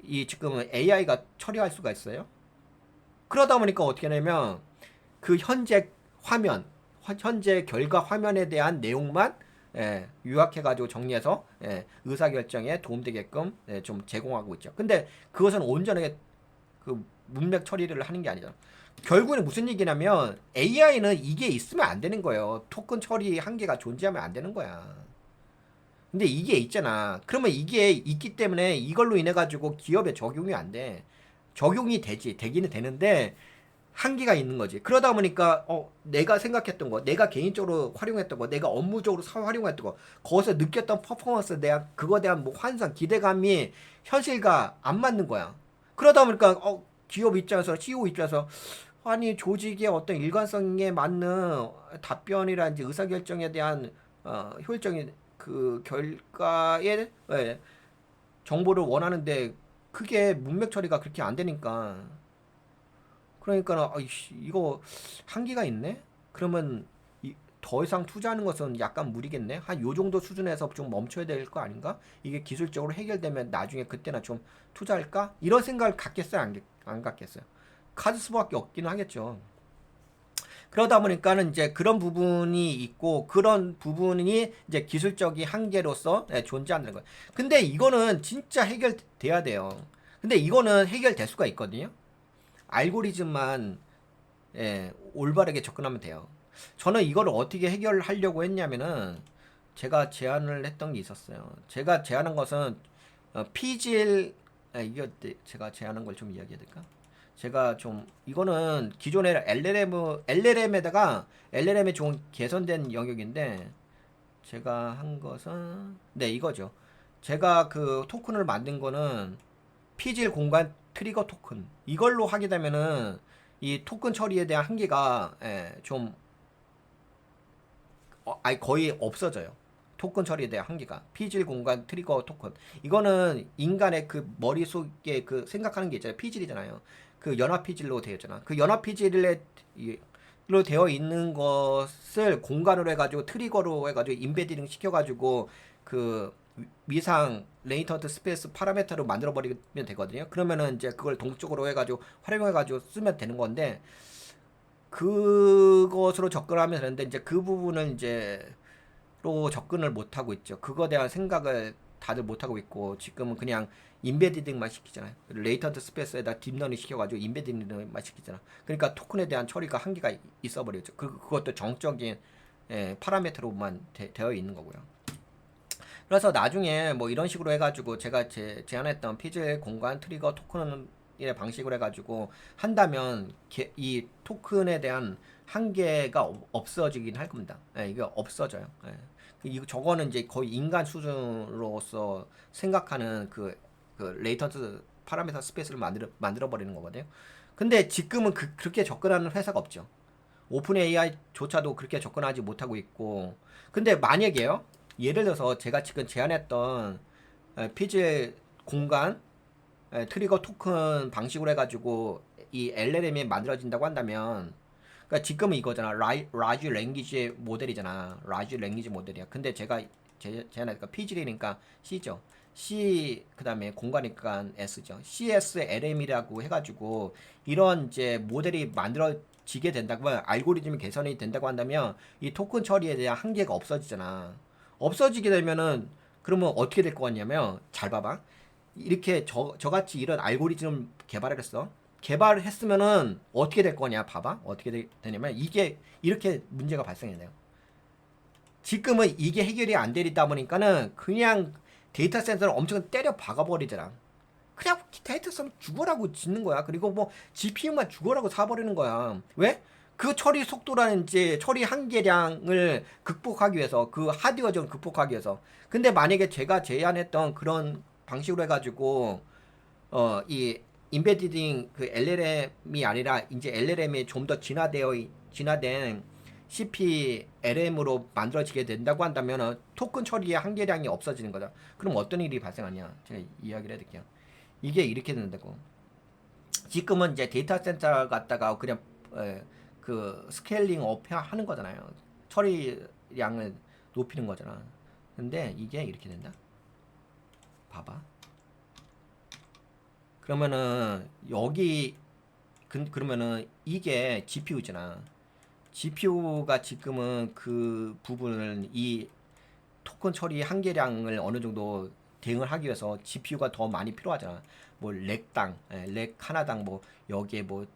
Speaker 1: 이 지금 AI가 처리할 수가 있어요. 그러다 보니까 어떻게 되냐면 그 현재 결과 화면에 대한 내용만 요약해가지고 정리해서 의사결정에 도움되게끔 좀 제공하고 있죠. 근데 그것은 온전하게 그 문맥 처리를 하는 게 아니잖아. 결국에는 무슨 얘기냐면 AI는 이게 있으면 안 되는 거예요. 토큰 처리 한계가 존재하면 안 되는 거야. 근데 이게 있잖아. 그러면 이게 있기 때문에 이걸로 인해 가지고 기업에 적용이 안 돼. 적용이 되기는 되는데 한계가 있는 거지. 그러다 보니까 내가 생각했던 거, 내가 개인적으로 활용했던 거, 내가 업무적으로 활용했던 거, 거기서 느꼈던 퍼포먼스, 내가 그거에 대한 뭐 환상, 기대감이 현실과 안 맞는 거야. 그러다 보니까 기업 입장에서 CEO 입장에서 아니 조직의 어떤 일관성에 맞는 답변이라든지 의사결정에 대한 효율적인 그 결과의 정보를 원하는데 그게 문맥 처리가 그렇게 안 되니까 그러니까 아이씨 이거 한계가 있네. 그러면 더 이상 투자하는 것은 약간 무리겠네. 한 요 정도 수준에서 좀 멈춰야 될 거 아닌가? 이게 기술적으로 해결되면 나중에 그때나 좀 투자할까? 이런 생각을 갖겠어요? 안 갖겠어요? 가질 수밖에 없기는 하겠죠. 그러다 보니까는 이제 그런 부분이 있고 그런 부분이 이제 기술적인 한계로서 존재하는 거예요. 근데 이거는 진짜 해결돼야 돼요. 근데 이거는 해결될 수가 있거든요. 알고리즘만 올바르게 접근하면 돼요. 저는 이거를 어떻게 해결하려고 했냐면은 제가 제안을 했던 게 있었어요. 제가 제안한 것은 피질 이거 제가 제안한 걸 좀 이야기해야 될까? 제가 좀 이거는 기존의 LLM에다가 LLM이 좀 개선된 영역인데 제가 한 것은 네 이거죠. 제가 그 토큰을 만든 거는 피질 공간 트리거 토큰 이걸로 하게 되면은 이 토큰 처리에 대한 한계가 좀 아니 거의 없어져요. 토큰 처리에 대한 한계가 피질 공간 트리거 토큰 이거는 인간의 그 머릿속에 그 생각하는 게 있잖아요. 피질이잖아요. 그 연합 피질로 되어 있잖아. 그 연합 피질에 로 되어 있는 것을 공간으로 해가지고 트리거로 해가지고 인베딩 시켜가지고 그 미상 레이턴트 스페이스 파라메터로 만들어 버리면 되거든요. 그러면은 이제 그걸 동적으로 해가지고 활용해가지고 쓰면 되는 건데 그것으로 접근하면 되는데 이제 그 부분을 이제 로 접근을 못 하고 있죠. 그거에 대한 생각을 다들 못 하고 있고 지금은 그냥 인베디딩만 시키잖아요. 레이턴트 스페이스에다 딥러닝 시켜가지고 인베디딩만 시키잖아. 그러니까 토큰에 대한 처리가 한계가 있어 버리죠. 그것도 정적인 파라미터로만 되어 있는 거고요. 그래서 나중에 뭐 이런 식으로 해가지고 제가 제안했던 피즐 공간 트리거 토큰의 방식으로 해가지고 한다면 이 토큰에 대한 한계가 없어지긴 할 겁니다. 이게 없어져요. 이거 저거는 이제 거의 인간 수준으로서 생각하는 그 레이턴트 파라미터 스페이스를 만들어 버리는 거거든요. 근데 지금은 그렇게 접근하는 회사가 없죠. 오픈 AI조차도 그렇게 접근하지 못하고 있고. 근데 만약에요. 예를 들어서 제가 지금 제안했던 피즐 공간 트리거 토큰 방식으로 해가지고 이 LLM이 만들어진다고 한다면 그러니까 지금은 이거잖아. 라지 랭귀지 모델이잖아. 라지 랭귀지 모델이야. 근데 제가 제안하니까 피즐이니까 C죠. C 그다음에 공간이니까 S죠. CSLM이라고 해가지고 이런 이제 모델이 만들어지게 된다고 하면 알고리즘이 개선이 된다고 한다면 이 토큰 처리에 대한 한계가 없어지잖아. 없어지게 되면은 그러면 어떻게 될 것 같냐면 잘 봐봐. 이렇게 저같이 이런 알고리즘 개발을 했어. 개발했으면은 어떻게 될 거냐 봐봐. 어떻게 되냐면 이게 이렇게 문제가 발생해요. 지금은 이게 해결이 안 되다 보니까는 그냥 데이터 센터를 엄청 때려 박아버리잖아. 그냥 데이터 센터 죽어라고 짓는 거야. 그리고 뭐 GPU만 죽어라고 사버리는 거야. 왜? 그 처리 속도라든지 처리 한계량을 극복하기 위해서 그 하드웨어적을 극복하기 위해서. 근데 만약에 제가 제안했던 그런 방식으로 해가지고 이 인베디딩 그 LLM이 아니라 이제 LLM이 좀 더 진화된 CPLM으로 만들어지게 된다고 한다면 토큰 처리의 한계량이 없어지는 거다. 그럼 어떤 일이 발생하냐? 제가 이야기를 해드릴게요. 이게 이렇게 된다고. 지금은 이제 데이터 센터 갖다가 그냥 그 스케일링 업 하는 거잖아요. 처리량을 높이는 거잖아. 근데 이게 이렇게 된다. 봐봐. 그러면은 여기 그러면은 이게 GPU잖아. GPU가 지금은 그 부분을 이 토큰 처리 한계량을 어느 정도 대응을 하기 위해서 GPU가 더 많이 필요하잖아. 뭐 렉당, 렉 하나당 뭐 여기에 뭐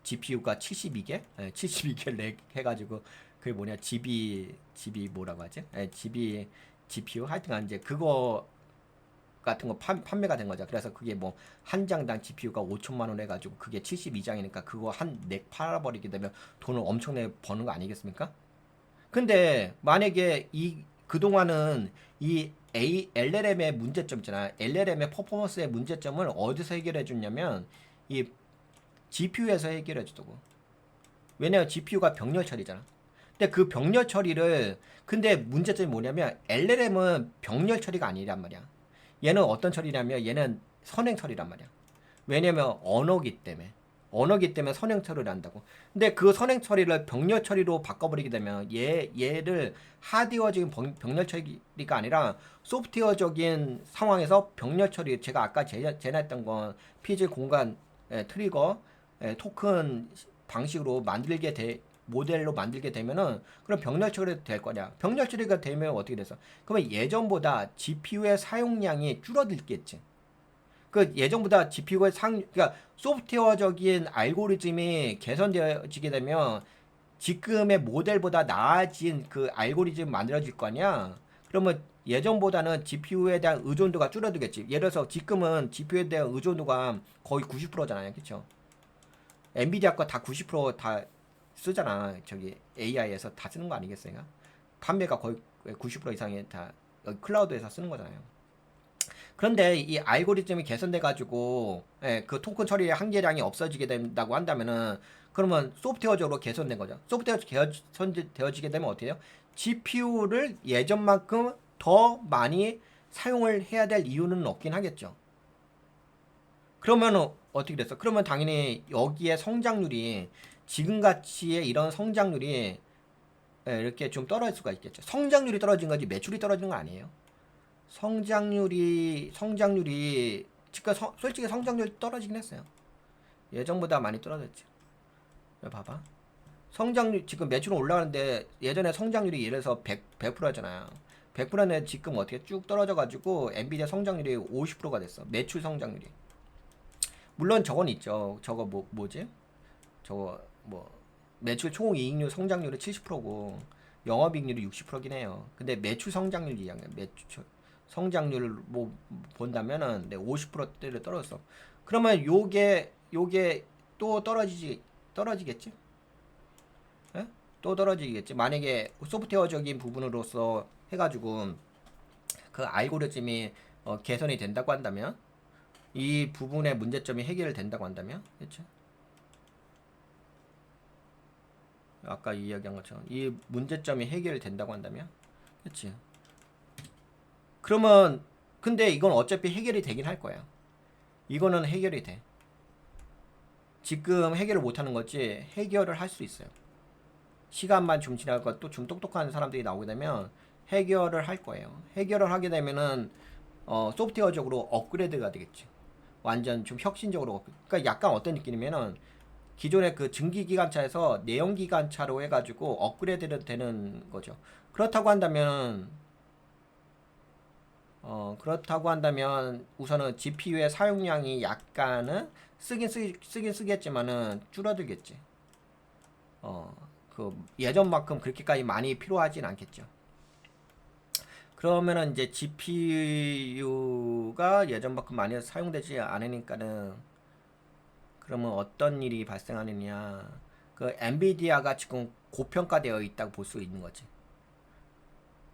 Speaker 1: GPU가 72개, 72개 렉 해가지고 그게 뭐냐 GB 뭐라고 하지? GB GPU 하여튼간 이제 그거 같은 거 판매가 된 거죠. 그래서 그게 뭐 한 장당 GPU가 5천만 원 해가지고 그게 72장이니까 그거 한 넥 팔아버리게 되면 돈을 엄청나게 버는 거 아니겠습니까? 근데 만약에 이 그동안은 이 LLM의 문제점 있잖아. LLM의 퍼포먼스의 문제점을 어디서 해결해 줬냐면 이 GPU에서 해결해 주더고. 왜냐면 GPU가 병렬 처리잖아. 근데 그 병렬 처리를 근데 문제점이 뭐냐면 LLM은 병렬 처리가 아니란 말이야. 얘는 어떤 처리냐면 얘는 선행 처리란 말이야. 왜냐면 언어기 때문에 선행 처리를 한다고. 근데 그 선행 처리를 병렬 처리로 바꿔버리게 되면 얘를 하드웨어적인 병렬 처리가 아니라 소프트웨어적인 상황에서 병렬 처리, 제가 아까 제안했던 건 피지 공간 트리거 토큰 방식으로 모델로 만들게 되면은 그럼 병렬 처리가 될 거냐? 병렬 처리가 되면 어떻게 돼서? 그러면 예전보다 GPU의 사용량이 줄어들겠지. 그 예전보다 GPU의 그러니까 소프트웨어적인 알고리즘이 개선되어지게 되면 지금의 모델보다 나아진 그 알고리즘 만들어질 거 아니야? 그러면 예전보다는 GPU에 대한 의존도가 줄어들겠지. 예를 들어서 지금은 GPU에 대한 의존도가 거의 90%잖아요. 그쵸? 엔비디아 거 다 90%다 쓰잖아. 저기 AI에서 다 쓰는 거 아니겠어요? 판매가 거의 90% 이상이 다 여기 클라우드에서 쓰는 거잖아요. 그런데 이 알고리즘이 개선돼 가지고 그 토큰 처리의 한계량이 없어지게 된다고 한다면은 그러면 소프트웨어적으로 개선된 거죠. 소프트웨어 개선되어지게 되면 어떻게 해요? GPU를 예전만큼 더 많이 사용을 해야 될 이유는 없긴 하겠죠. 그러면 어떻게 됐어? 그러면 당연히 여기에 성장률이 지금 가치의 이런 성장률이 이렇게 좀 떨어질 수가 있겠죠. 성장률이 떨어진 거지 매출이 떨어지는 거 아니에요. 성장률이 지금 솔직히 성장률 떨어지긴 했어요. 예전보다 많이 떨어졌죠. 봐봐. 성장률 지금 매출은 올라가는데 예전에 성장률이 예를 들어서 100%잖아요. 100%는 지금 어떻게 쭉 떨어져가지고 엔비디아 성장률이 50%가 됐어. 매출 성장률이. 물론 저건 있죠. 저거 뭐지? 저거 뭐 매출 총이익률 성장률이 70%고 영업이익률이 60%긴 해요. 근데 매출 성장률 이야기야. 매출 성장률을 뭐 본다면은 50%대를 떨어졌어. 그러면 요게 또 떨어지겠지? 예? 또 떨어지겠지. 만약에 소프트웨어적인 부분으로서 해가지고 그 알고리즘이 개선이 된다고 한다면 이 부분의 문제점이 해결된다고 한다면 그렇죠? 아까 이야기한 것처럼 이 문제점이 해결된다고 한다면 그렇지. 그러면 근데 이건 어차피 해결이 되긴 할 거야. 이거는 해결이 돼. 지금 해결을 못하는 거지 해결을 할 수 있어요. 시간만 좀 지나고 또 좀 똑똑한 사람들이 나오게 되면 해결을 할 거예요. 해결을 하게 되면은 소프트웨어적으로 업그레이드가 되겠지. 완전 좀 혁신적으로. 그러니까 약간 어떤 느낌이면은 기존의 그 증기기관차에서 내연기관차로 해가지고 업그레이드 되는 거죠. 그렇다고 한다면 우선은 GPU의 사용량이 약간은 쓰긴 쓰겠지만은 줄어들겠지. 그 예전만큼 그렇게까지 많이 필요하진 않겠죠. 그러면은 이제 GPU가 예전만큼 많이 사용되지 않으니까는 그러면 어떤 일이 발생하느냐? 그 엔비디아가 지금 고평가되어 있다고 볼 수 있는 거지.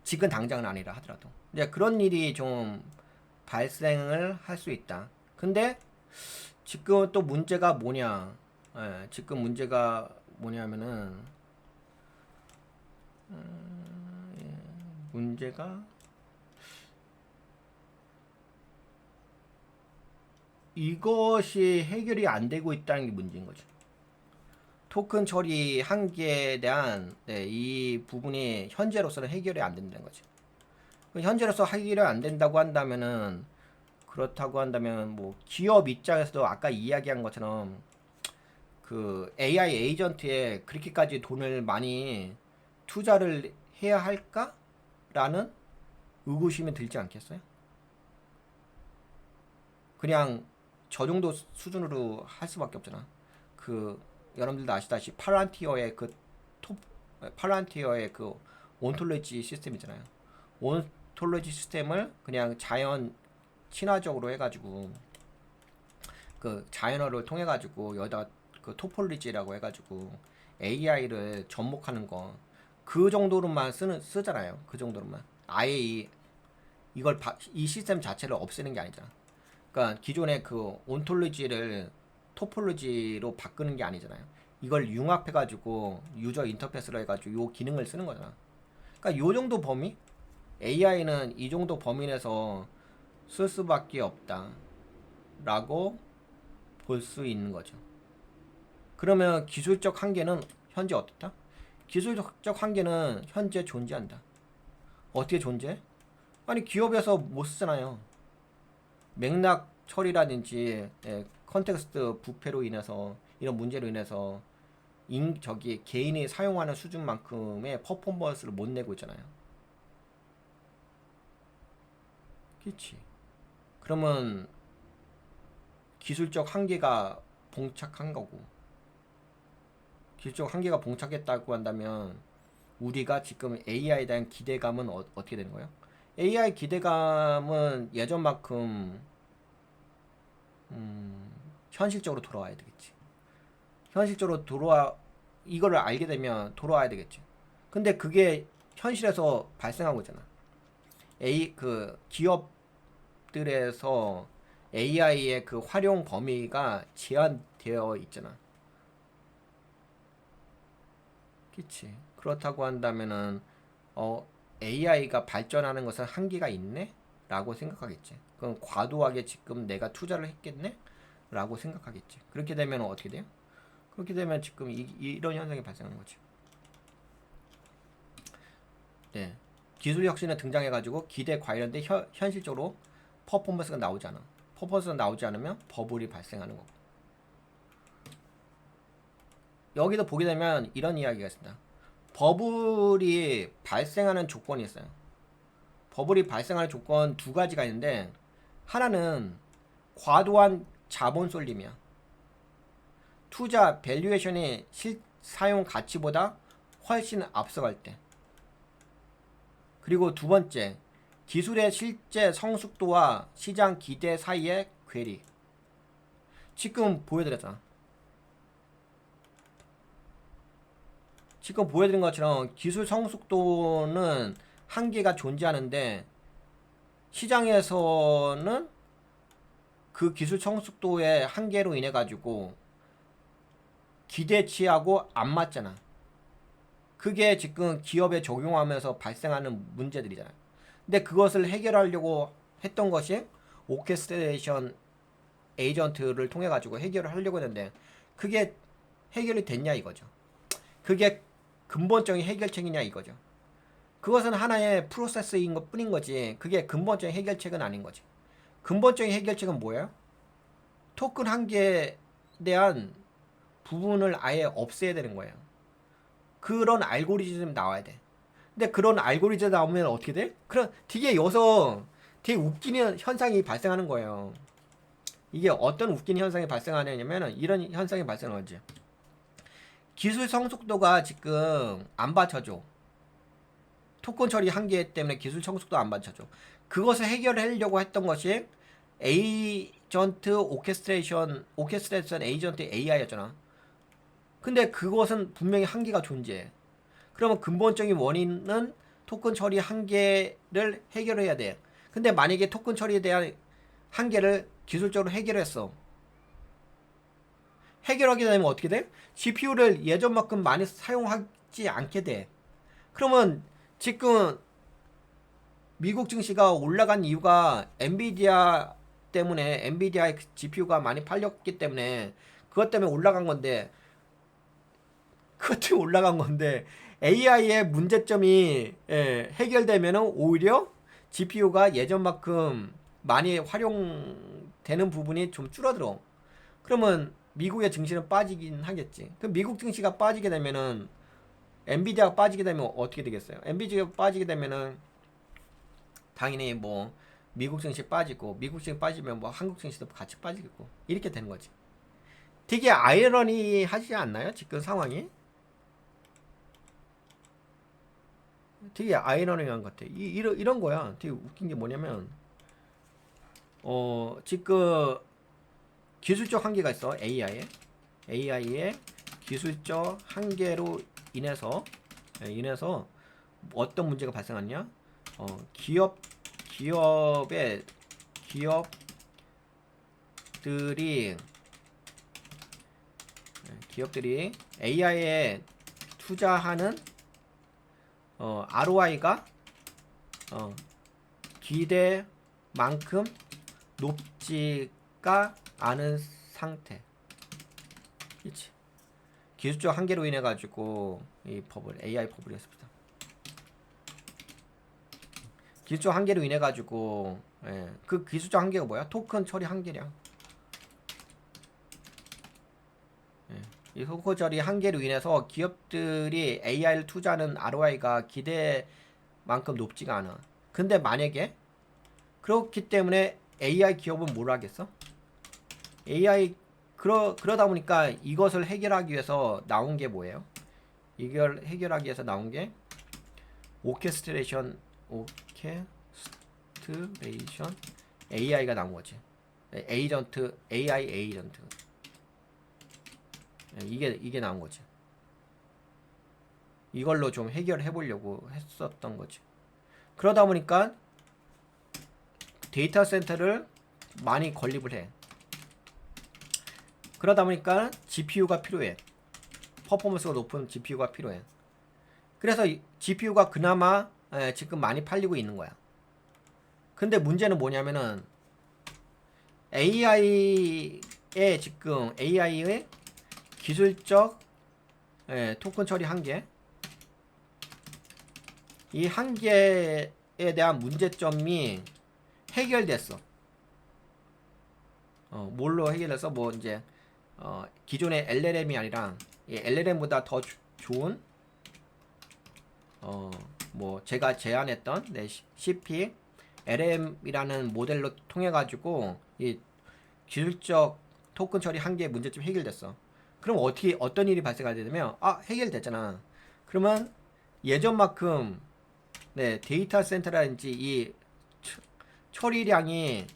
Speaker 1: 지금 당장은 아니라 하더라도. 이제 그런 일이 좀 발생을 할 수 있다. 근데 지금 또 문제가 뭐냐? 지금 문제가 뭐냐면은 문제가 이것이 해결이 안 되고 있다는 게 문제인 거죠. 토큰 처리 한계에 대한 이 부분이 현재로서는 해결이 안 된다는 거죠. 현재로서 해결이 안 된다고 한다면은 그렇다고 한다면 뭐 기업 입장에서도 아까 이야기한 것처럼 그 AI 에이전트에 그렇게까지 돈을 많이 투자를 해야 할까라는 의구심이 들지 않겠어요? 그냥 저 정도 수준으로 할 수밖에 없잖아. 그 여러분들도 아시다시피 팔란티어의 그 온톨로지 시스템 있잖아요. 온톨로지 시스템을 그냥 자연 친화적으로 해가지고 그 자연어를 통해 가지고 여기다 그 토폴로지라고 해가지고 AI를 접목하는 거 그 정도로만 쓰잖아요. 그 정도로만 아예 이 시스템 자체를 없애는 게 아니잖아. 그러니까 기존의 그 온톨로지를 토폴로지로 바꾸는 게 아니잖아요. 이걸 융합해가지고 유저 인터페이스로 해가지고 요 기능을 쓰는 거잖아. 그러니까 요 정도 범위 AI는 이 정도 범위 내에서 쓸 수밖에 없다라고 볼 수 있는 거죠. 그러면 기술적 한계는 현재 어떻다? 기술적 한계는 현재 존재한다. 어떻게 존재? 아니 기업에서 못 쓰잖아요. 맥락 처리라든지 컨텍스트 부패로 인해서 이런 문제로 인해서 저기 개인이 사용하는 수준만큼의 퍼포먼스를 못 내고 있잖아요. 그렇지. 그러면 기술적 한계가 봉착한 거고, 기술적 한계가 봉착했다고 한다면 우리가 지금 AI에 대한 기대감은 어떻게 되는 거예요? AI 기대감은 예전만큼 현실적으로 돌아와야 되겠지. 현실적으로 이거를 알게 되면 돌아와야 되겠지. 근데 그게 현실에서 발생한 거잖아. 그 기업들에서 AI의 그 활용 범위가 제한되어 있잖아. 그치. 그렇다고 한다면은 AI가 발전하는 것은 한계가 있네? 라고 생각하겠지. 그럼 과도하게 지금 내가 투자를 했겠네? 라고 생각하겠지. 그렇게 되면 어떻게 돼요? 그렇게 되면 지금 이런 현상이 발생하는 거지. 네. 기술 혁신이 등장해가지고 기대 과열인데 현실적으로 퍼포먼스가 나오지 않아. 퍼포먼스가 나오지 않으면 버블이 발생하는 거고. 여기도 보게 되면 이런 이야기가 있습니다. 버블이 발생하는 조건이 있어요. 버블이 발생하는 조건 두 가지가 있는데 하나는 과도한 자본 쏠림이야. 투자 밸류에이션이 사용 가치보다 훨씬 앞서갈 때. 그리고 두 번째, 기술의 실제 성숙도와 시장 기대 사이의 괴리. 지금 보여드렸잖아. 지금 보여드린 것처럼 기술 성숙도는 한계가 존재하는데 시장에서는 그 기술 성숙도의 한계로 인해 가지고 기대치하고 안 맞잖아. 그게 지금 기업에 적용하면서 발생하는 문제들이잖아요. 근데 그것을 해결하려고 했던 것이 오케스트레이션 에이전트를 통해 가지고 해결을 하려고 했는데 그게 해결이 됐냐 이거죠. 그게 근본적인 해결책이냐 이거죠. 그것은 하나의 프로세스인 것 뿐인 거지 그게 근본적인 해결책은 아닌 거지. 근본적인 해결책은 뭐예요? 토큰 한계에 대한 부분을 아예 없애야 되는 거예요. 그런 알고리즘이 나와야 돼. 근데 그런 알고리즘 나오면 어떻게 돼? 그럼 되게 여기서 되게 웃기는 현상이 발생하는 거예요. 이게 어떤 웃기는 현상이 발생하냐면은 이런 현상이 발생하지. 기술 성숙도가 지금 안 받쳐줘. 토큰 처리 한계 때문에 기술 성숙도 안 받쳐줘. 그것을 해결하려고 했던 것이 에이전트 오케스트레이션 에이전트 AI였잖아. 근데 그것은 분명히 한계가 존재해. 그러면 근본적인 원인은 토큰 처리 한계를 해결해야 돼. 근데 만약에 토큰 처리에 대한 한계를 기술적으로 해결했어. 해결하게 되면 어떻게 돼? GPU를 예전만큼 많이 사용하지 않게 돼. 그러면 지금 미국 증시가 올라간 이유가 엔비디아 때문에 엔비디아의 GPU가 많이 팔렸기 때문에 그것 때문에 올라간 건데 AI의 문제점이 해결되면 오히려 GPU가 예전만큼 많이 활용되는 부분이 좀 줄어들어. 그러면 미국의 증시는 빠지긴 하겠지. 그럼 미국 증시가 빠지게 되면은 엔비디아가 빠지게 되면 어떻게 되겠어요? 엔비디아가 빠지게 되면은 당연히 뭐 미국 증시 빠지고 미국 증시 빠지면 뭐 한국 증시도 같이 빠지겠고 이렇게 되는 거지. 되게 아이러니하지 않나요? 지금 상황이 되게 아이러니한 것 같아. 이런 거야. 되게 웃긴 게 뭐냐면 지금 기술적 한계가 있어. AI의 기술적 한계로 인해서 어떤 문제가 발생하냐? 기업들이 AI에 투자하는 ROI가 기대만큼 높지가 않은 상태. 그렇지. 기술적 한계로 인해 가지고 이 AI 법을 했습니다. 기술적 한계로 인해 가지고 그 기술적 한계가 뭐야? 토큰 처리 한계량. 이 토큰 처리 한계로 인해서 기업들이 AI를 투자하는 ROI가 기대만큼 높지가 않아. 근데 만약에 그렇기 때문에 AI 기업은 뭘 하겠어? 그러다 보니까 이것을 해결하기 위해서 나온 게 뭐예요? 이걸 해결하기 위해서 나온 게 오케스트레이션 AI가 나온 거지. AI 에이전트. 이게 나온 거지. 이걸로 좀 해결해 보려고 했었던 거지. 그러다 보니까 데이터 센터를 많이 건립을 해. 그러다 보니까 GPU가 필요해. 퍼포먼스가 높은 GPU가 필요해. 그래서 GPU가 그나마 지금 많이 팔리고 있는 거야. 근데 문제는 뭐냐면은 AI의 기술적 토큰 처리 한계, 이 한계에 대한 문제점이 해결됐어. 뭘로 해결해서 뭐 이제 기존의 LLM이 아니라 LLM보다 더 좋은 뭐 제가 제안했던 CP LM이라는 모델로 통해 가지고 이 기술적 토큰 처리 한계의 문제점이 해결됐어. 그럼 어떤 일이 발생하게 되면 해결됐잖아. 그러면 예전만큼 데이터 센터라든지 이 처리량이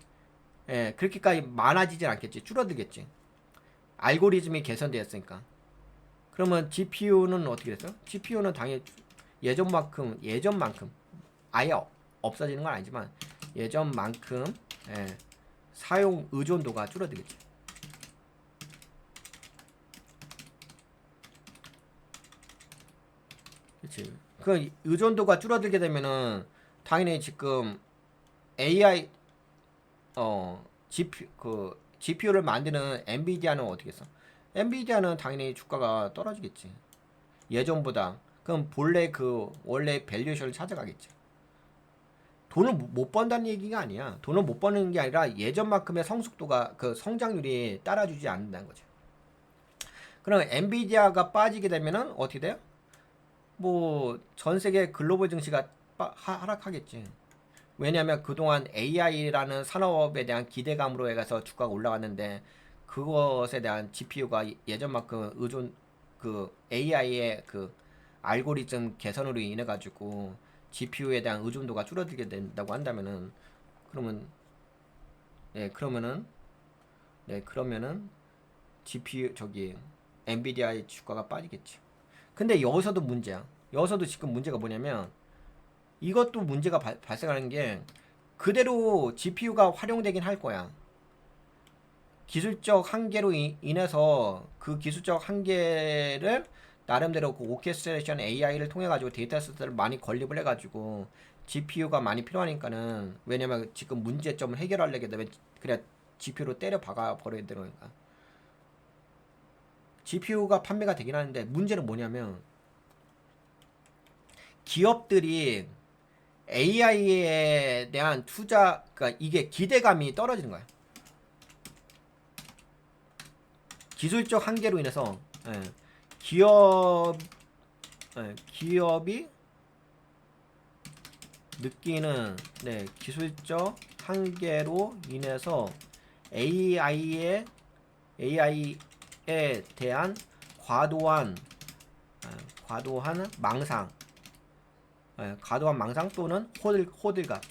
Speaker 1: 그렇게까지 많아지진 않겠지. 줄어들겠지. 알고리즘이 개선되었으니까. 그러면 GPU는 어떻게 됐어? GPU는 당연히 예전만큼 아예 없어지는 건 아니지만 예전만큼 사용 의존도가 줄어들겠지. 그렇지. 그 의존도가 줄어들게 되면은 당연히 지금 AI GPU를 만드는 엔비디아는 어떻게 했어? 엔비디아는 당연히 주가가 떨어지겠지. 예전보다. 그럼 원래 밸류에이션을 찾아가겠지. 돈을 못 번다는 얘기가 아니야. 돈을 못 버는 게 아니라 예전만큼의 성숙도가 성장률이 따라주지 않는다는 거죠. 그럼 엔비디아가 빠지게 되면은 어떻게 돼요? 뭐 전 세계 글로벌 증시가 하락하겠지. 왜냐하면 그동안 AI라는 산업에 대한 기대감으로 해서 주가가 올라갔는데 그것에 대한 GPU가 예전만큼 AI의 알고리즘 개선으로 인해 가지고 GPU에 대한 의존도가 줄어들게 된다고 한다면은 그러면 그러면은 GPU 엔비디아의 주가가 빠지겠지. 근데 여기서도 문제야. 여기서도 지금 문제가 뭐냐면 이것도 문제가 발생하는 게 그대로 GPU가 활용되긴 할 거야. 기술적 한계로 인해서 그 기술적 한계를 나름대로 그 오케스트레이션 AI를 통해 가지고 데이터 센터를 많이 건립을 해 가지고 GPU가 많이 필요하니까는 왜냐면 지금 문제점을 해결하려게 되면 그냥 GPU로 때려 박아 버려야 되는 거야. GPU가 판매가 되긴 하는데 문제는 뭐냐면 기업들이 AI에 대한 그러니까 이게 기대감이 떨어지는 거야. 기술적 한계로 인해서 기업이 느끼는 기술적 한계로 인해서 AI에 대한 과도한 망상, 과도한 망상 또는 호들갑.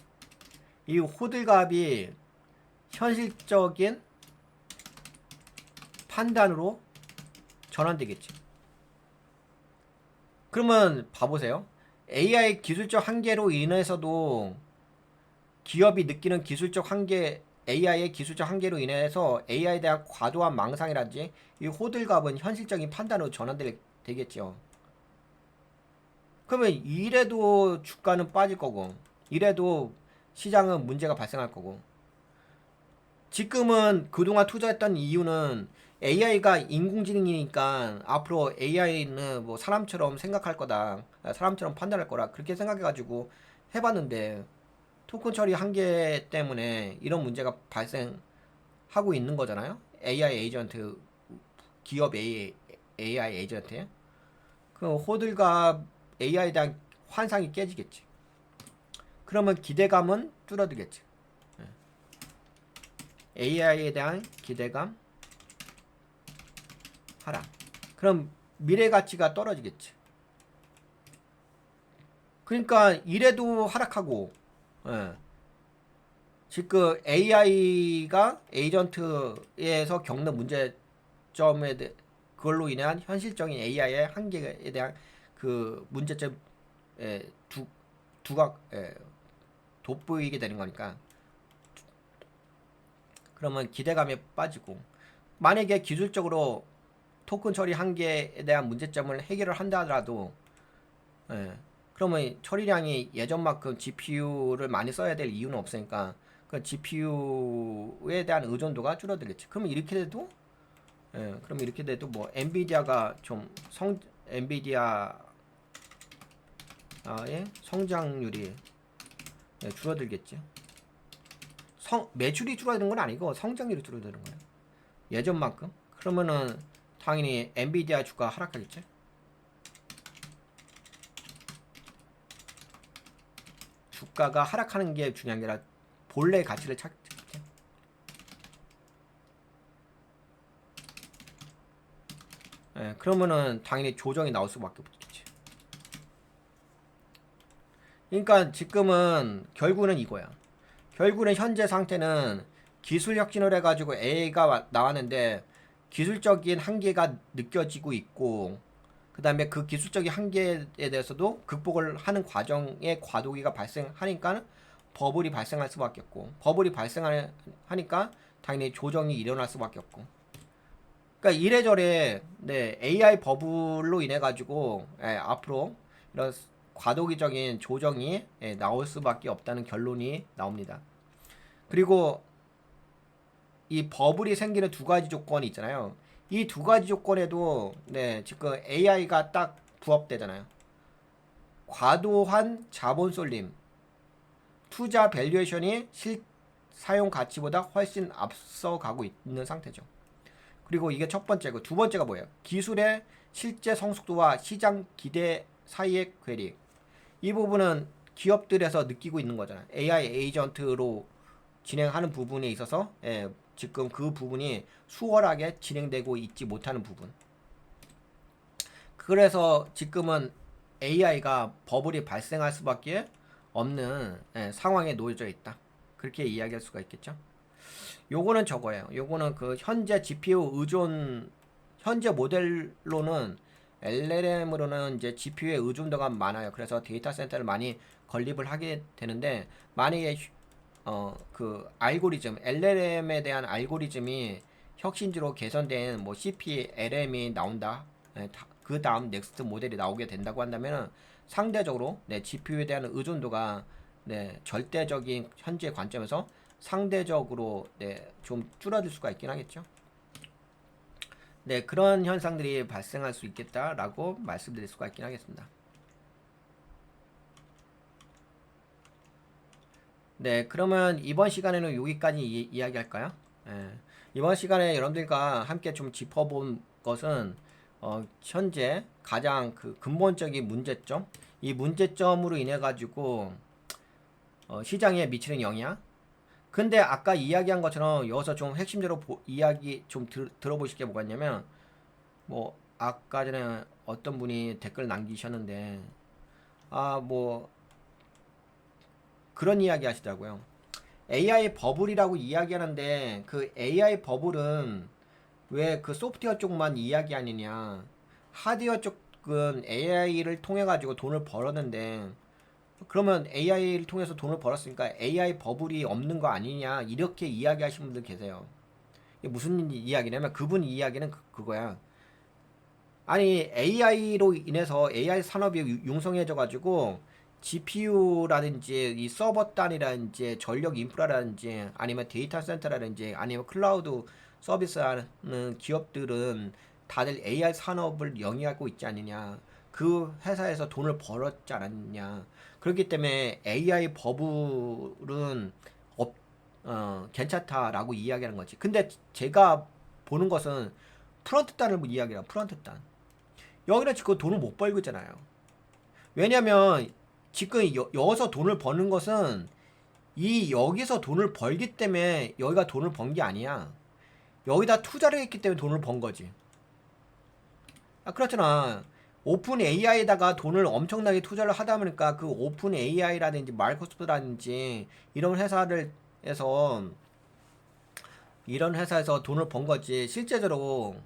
Speaker 1: 이 호들갑이 현실적인 판단으로 전환되겠지. 그러면 봐보세요. AI 기술적 한계로 인해서도 기업이 느끼는 기술적 한계, AI의 기술적 한계로 인해서 AI에 대한 과도한 망상이라든지 이 호들갑은 현실적인 판단으로 전환되겠죠. 그러면 이래도 주가는 빠질 거고, 이래도 시장은 문제가 발생할 거고. 지금은 그동안 투자했던 이유는 AI가 인공지능이니까 앞으로 AI는 뭐 사람처럼 생각할 거다, 사람처럼 판단할 거라 그렇게 생각해가지고 해봤는데 토큰 처리 한계 때문에 이런 문제가 발생하고 있는 거잖아요. AI 에이전트, 기업 AI 에이전트. 그 호들갑 AI에 대한 환상이 깨지겠지. 그러면 기대감은 줄어들겠지. AI에 대한 기대감 하락. 그럼 미래 가치가 떨어지겠지. 그러니까 이래도 하락하고, 지금 AI가 에이전트에서 겪는 문제점에 그걸로 인한 현실적인 AI의 한계에 대한 그 문제점에 두각 돋보이게 되는 거니까. 그러면 기대감에 빠지고, 만약에 기술적으로 토큰 처리 한계에 대한 문제점을 해결을 한다 하더라도 그러면 처리량이 예전만큼 GPU를 많이 써야 될 이유는 없으니까 그 GPU에 대한 의존도가 줄어들겠지. 그러면 이렇게 돼도 그럼 이렇게 돼도 뭐 엔비디아가 좀 엔비디아의 성장률이 줄어들겠지. 매출이 줄어드는 건 아니고 성장률이 줄어드는 거예요. 예전만큼. 그러면은 당연히 엔비디아 주가 하락하겠지. 주가가 하락하는 게 중요한 게 아니라 본래 가치를 찾겠지. 그러면은 당연히 조정이 나올 수밖에 없겠지. 그러니까 지금은 결국은 이거야. 결국은 현재 상태는 기술 혁신을 해가지고 AI가 나왔는데 기술적인 한계가 느껴지고 있고, 그 다음에 그 기술적인 한계에 대해서도 극복을 하는 과정에 과도기가 발생하니까 버블이 발생할 수밖에 없고, 버블이 발생하니까 당연히 조정이 일어날 수밖에 없고. 그러니까 이래저래 AI 버블로 인해 가지고 앞으로 이런 과도기적인 조정이 나올 수밖에 없다는 결론이 나옵니다. 그리고 이 버블이 생기는 두 가지 조건이 있잖아요. 이 두 가지 조건에도 지금 AI가 딱 부합되잖아요. 과도한 자본 쏠림, 투자 밸류에이션이 사용 가치보다 훨씬 앞서가고 있는 상태죠. 그리고 이게 첫 번째고, 두 번째가 뭐예요? 기술의 실제 성숙도와 시장 기대 사이의 괴리. 이 부분은 기업들에서 느끼고 있는 거잖아요. AI 에이전트로 진행하는 부분에 있어서 지금 그 부분이 수월하게 진행되고 있지 못하는 부분. 그래서 지금은 AI가 버블이 발생할 수밖에 없는 상황에 놓여져 있다. 그렇게 이야기할 수가 있겠죠. 요거는 저거예요. 요거는 그 현재 GPU 의존, 현재 모델로는 LLM으로는 이제 GPU의 의존도가 많아요. 그래서 데이터 센터를 많이 건립을 하게 되는데, 만약에 그 알고리즘, LLM에 대한 알고리즘이 혁신지로 개선된 뭐 CPLM이 나온다. 그 다음 넥스트 모델이 나오게 된다고 한다면 상대적으로 GPU에 대한 의존도가 절대적인 현재 관점에서 상대적으로 좀 줄어들 수가 있긴 하겠죠. 그런 현상들이 발생할 수 있겠다라고 말씀드릴 수가 있긴 하겠습니다. 그러면 이번 시간에는 여기까지 이야기할까요? 이번 시간에 여러분들과 함께 좀 짚어본 것은 현재 가장 그 근본적인 문제점, 이 문제점으로 인해 가지고 시장에 미치는 영향, 근데 아까 이야기한 것처럼 여기서 좀 핵심적으로 이야기 좀 들어보실 게 뭐가 있냐면, 뭐 아까 전에 어떤 분이 댓글 남기셨는데, 뭐 그런 이야기 하시더라고요. AI 버블이라고 이야기하는데 그 AI 버블은 왜 그 소프트웨어 쪽만 이야기 아니냐. 하드웨어 쪽은 AI를 통해 가지고 돈을 벌었는데, 그러면 AI를 통해서 돈을 벌었으니까 AI 버블이 없는 거 아니냐, 이렇게 이야기하시는 분들 계세요. 이게 무슨 이야기냐면, 그분 이야기는 그거야. 아니, AI로 인해서 AI 산업이 융성해져 가지고 GPU라든지 이 서버 단이라든지 전력 인프라라든지 아니면 데이터 센터라든지 아니면 클라우드 서비스하는 기업들은 다들 AI 산업을 영위하고 있지 않느냐. 그 회사에서 돈을 벌었지 않았냐. 그렇기 때문에 AI 버블은 괜찮다라고 이야기하는 거지. 근데 제가 보는 것은 프런트 단을 이야기해요. 프런트 단. 여기는 지금 돈을 못 벌고 있잖아요. 왜냐면 지금 여기서 돈을 버는 것은 이 여기서 돈을 벌기 때문에 여기가 돈을 번 게 아니야. 여기다 투자를 했기 때문에 돈을 번 거지. 그렇잖아. 오픈 AI에다가 돈을 엄청나게 투자를 하다 보니까 그 오픈 AI라든지 마이크로소프트라든지 이런 회사를 해서 이런 회사에서 돈을 번 거지. 실제적으로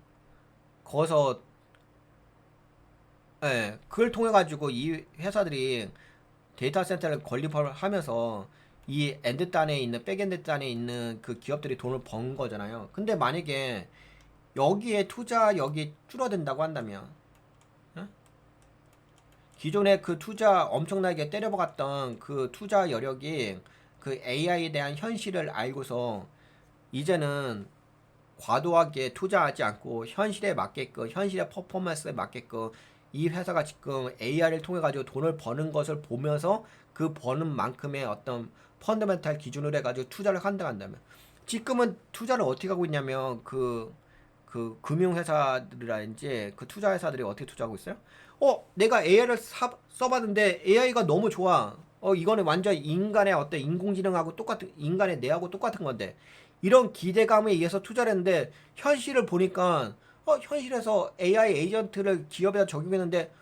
Speaker 1: 거기서 그걸 통해 가지고 이 회사들이 데이터 센터를 건립을 하면서 이 엔드 단에 있는 백엔드 단에 있는 그 기업들이 돈을 번 거잖아요. 근데 만약에 여기에 투자 여기 줄어든다고 한다면, 어? 기존에 그 투자 엄청나게 때려박았던 그 투자 여력이 그 AI에 대한 현실을 알고서 이제는 과도하게 투자하지 않고 현실에 맞게끔, 현실의 퍼포먼스에 맞게끔 이 회사가 지금 AI를 통해 가지고 돈을 버는 것을 보면서 그 버는 만큼의 어떤 펀더멘탈 기준으로 해가지고 투자를 한다면, 지금은 투자를 어떻게 하고 있냐면 그 금융회사들이라든지 그 투자회사들이 어떻게 투자하고 있어요? 내가 AI를 써봤는데 AI가 너무 좋아. 이거는 완전 인간의 어떤 인공지능하고 똑같은, 인간의 뇌하고 똑같은 건데, 이런 기대감에 의해서 투자를 했는데 현실을 보니까 현실에서 AI 에이전트를 기업에다 적용했는데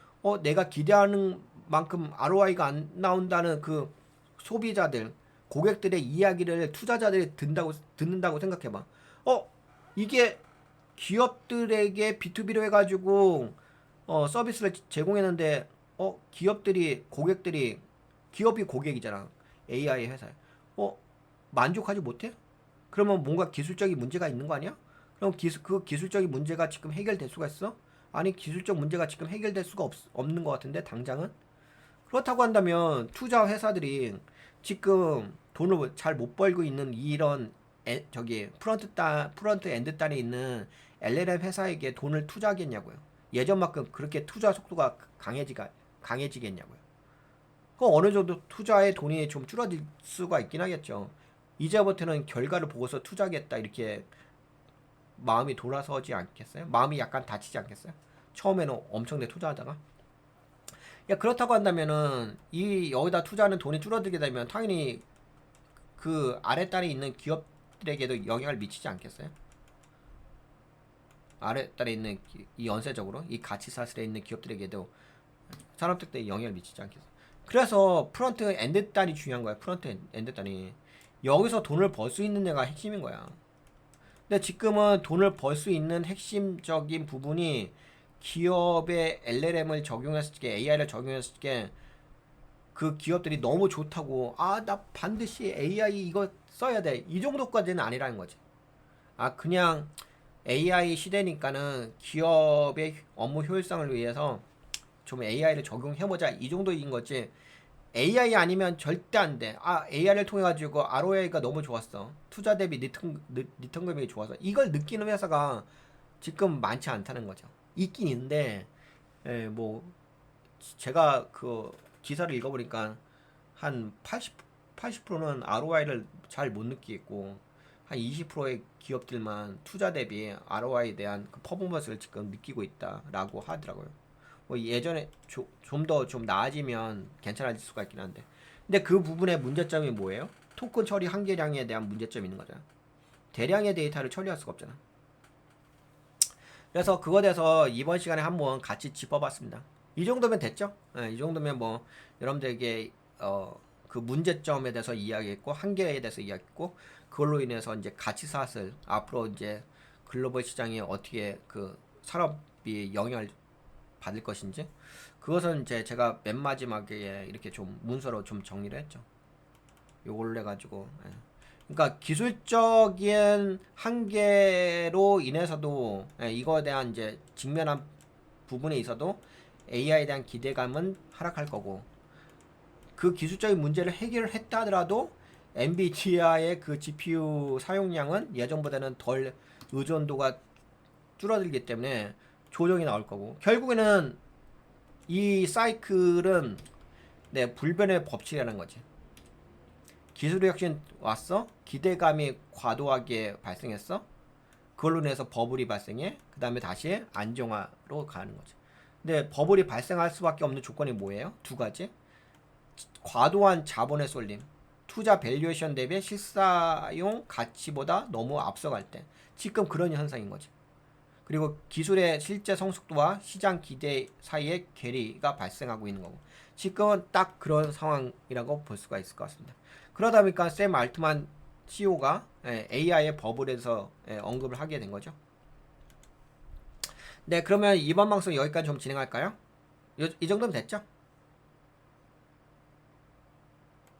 Speaker 1: 내가 기대하는 만큼 ROI가 안 나온다는 그 소비자들, 고객들의 이야기를 투자자들이 듣는다고 생각해봐. 이게 기업들에게 B2B로 해가지고 서비스를 제공했는데 기업들이, 고객들이, 기업이 고객이잖아. AI 회사에. 만족하지 못해? 그러면 뭔가 기술적인 문제가 있는 거 아니야? 그럼 그 기술적인 문제가 지금 해결될 수가 있어? 아니, 기술적 문제가 지금 해결될 수가 없는 것 같은데, 당장은? 그렇다고 한다면 투자 회사들이 지금 돈을 잘 못 벌고 있는 이런 저기 프런트 엔드 단에 있는 LLM 회사에게 돈을 투자하겠냐고요. 예전만큼 그렇게 투자 속도가 강해지겠냐고요. 그 어느 정도 투자의 돈이 좀 줄어들 수가 있긴 하겠죠. 이제부터는 결과를 보고서 투자하겠다, 이렇게 마음이 돌아서지 않겠어요? 마음이 약간 다치지 않겠어요? 처음에는 엄청나게 투자하다가. 그렇다고 한다면은 이 여기다 투자하는 돈이 줄어들게 되면 당연히 그 아랫단에 있는 기업들에게도 영향을 미치지 않겠어요? 아랫단에 있는 이 연쇄적으로 이 가치 사슬에 있는 기업들에게도 산업특대에 영향을 미치지 않겠어요? 그래서 프런트 엔드 단이 중요한 거야. 프런트 엔드 단이 여기서 돈을 벌 수 있는 데가 핵심인 거야. 근데 지금은 돈을 벌 수 있는 핵심적인 부분이 기업의 LLM을 적용했을 때, AI를 적용했을 때 그 기업들이 너무 좋다고, 나 반드시 AI 이거 써야 돼, 이 정도까지는 아니라는 거지. 그냥 AI 시대니까는 기업의 업무 효율성을 위해서 좀 AI를 적용해보자, 이 정도인 거지. AI 아니면 절대 안 돼. AI를 통해 가지고 ROI가 너무 좋았어. 투자 대비 리턴 금액이 좋아서. 이걸 느끼는 회사가 지금 많지 않다는 거죠. 있긴 있는데, 뭐 제가 그 기사를 읽어보니까 한 80%는 ROI를 잘 못 느끼겠고, 한 20%의 기업들만 투자 대비 ROI에 대한 그 퍼포먼스를 지금 느끼고 있다라고 하더라고요. 뭐 예전에 좀 더 좀 나아지면 괜찮아질 수가 있긴 한데, 근데 그 부분의 문제점이 뭐예요? 토큰 처리 한계량에 대한 문제점이 있는 거죠. 대량의 데이터를 처리할 수가 없잖아. 그래서 그거에 대해서 이번 시간에 한번 같이 짚어봤습니다. 이 정도면 됐죠? 네, 이 정도면 뭐 여러분들에게 그 문제점에 대해서 이야기했고 한계에 대해서 이야기했고 그걸로 인해서 이제 가치사슬 앞으로 이제 글로벌 시장에 어떻게 그 산업이 영향을 받을 것인지 그것은 이제 제가 맨 마지막에 이렇게 좀 문서로 좀 정리를 했죠. 요걸로 해가지고 그러니까 기술적인 한계로 인해서도 이거에 대한 이제 직면한 부분에 있어도 AI에 대한 기대감은 하락할 거고 그 기술적인 문제를 해결했다 하더라도 엔비디아의 그 GPU 사용량은 예전보다는 덜 의존도가 줄어들기 때문에 조정이 나올 거고 결국에는 이 사이클은 불변의 법칙이라는 거지. 기술의 혁신 왔어? 기대감이 과도하게 발생했어? 그걸로 인해서 버블이 발생해? 그 다음에 다시 안정화로 가는 거지. 근데 버블이 발생할 수밖에 없는 조건이 뭐예요? 두 가지. 과도한 자본의 쏠림. 투자 밸류에이션 대비 실사용 가치보다 너무 앞서갈 때. 지금 그런 현상인 거지. 그리고 기술의 실제 성숙도와 시장 기대 사이에 괴리가 발생하고 있는 거고. 지금은 딱 그런 상황이라고 볼 수가 있을 것 같습니다. 그러다 보니까 샘 알트만 CEO가 AI의 버블에서 언급을 하게 된 거죠. 네, 그러면 이번 방송 여기까지 좀 진행할까요? 이 정도면 됐죠?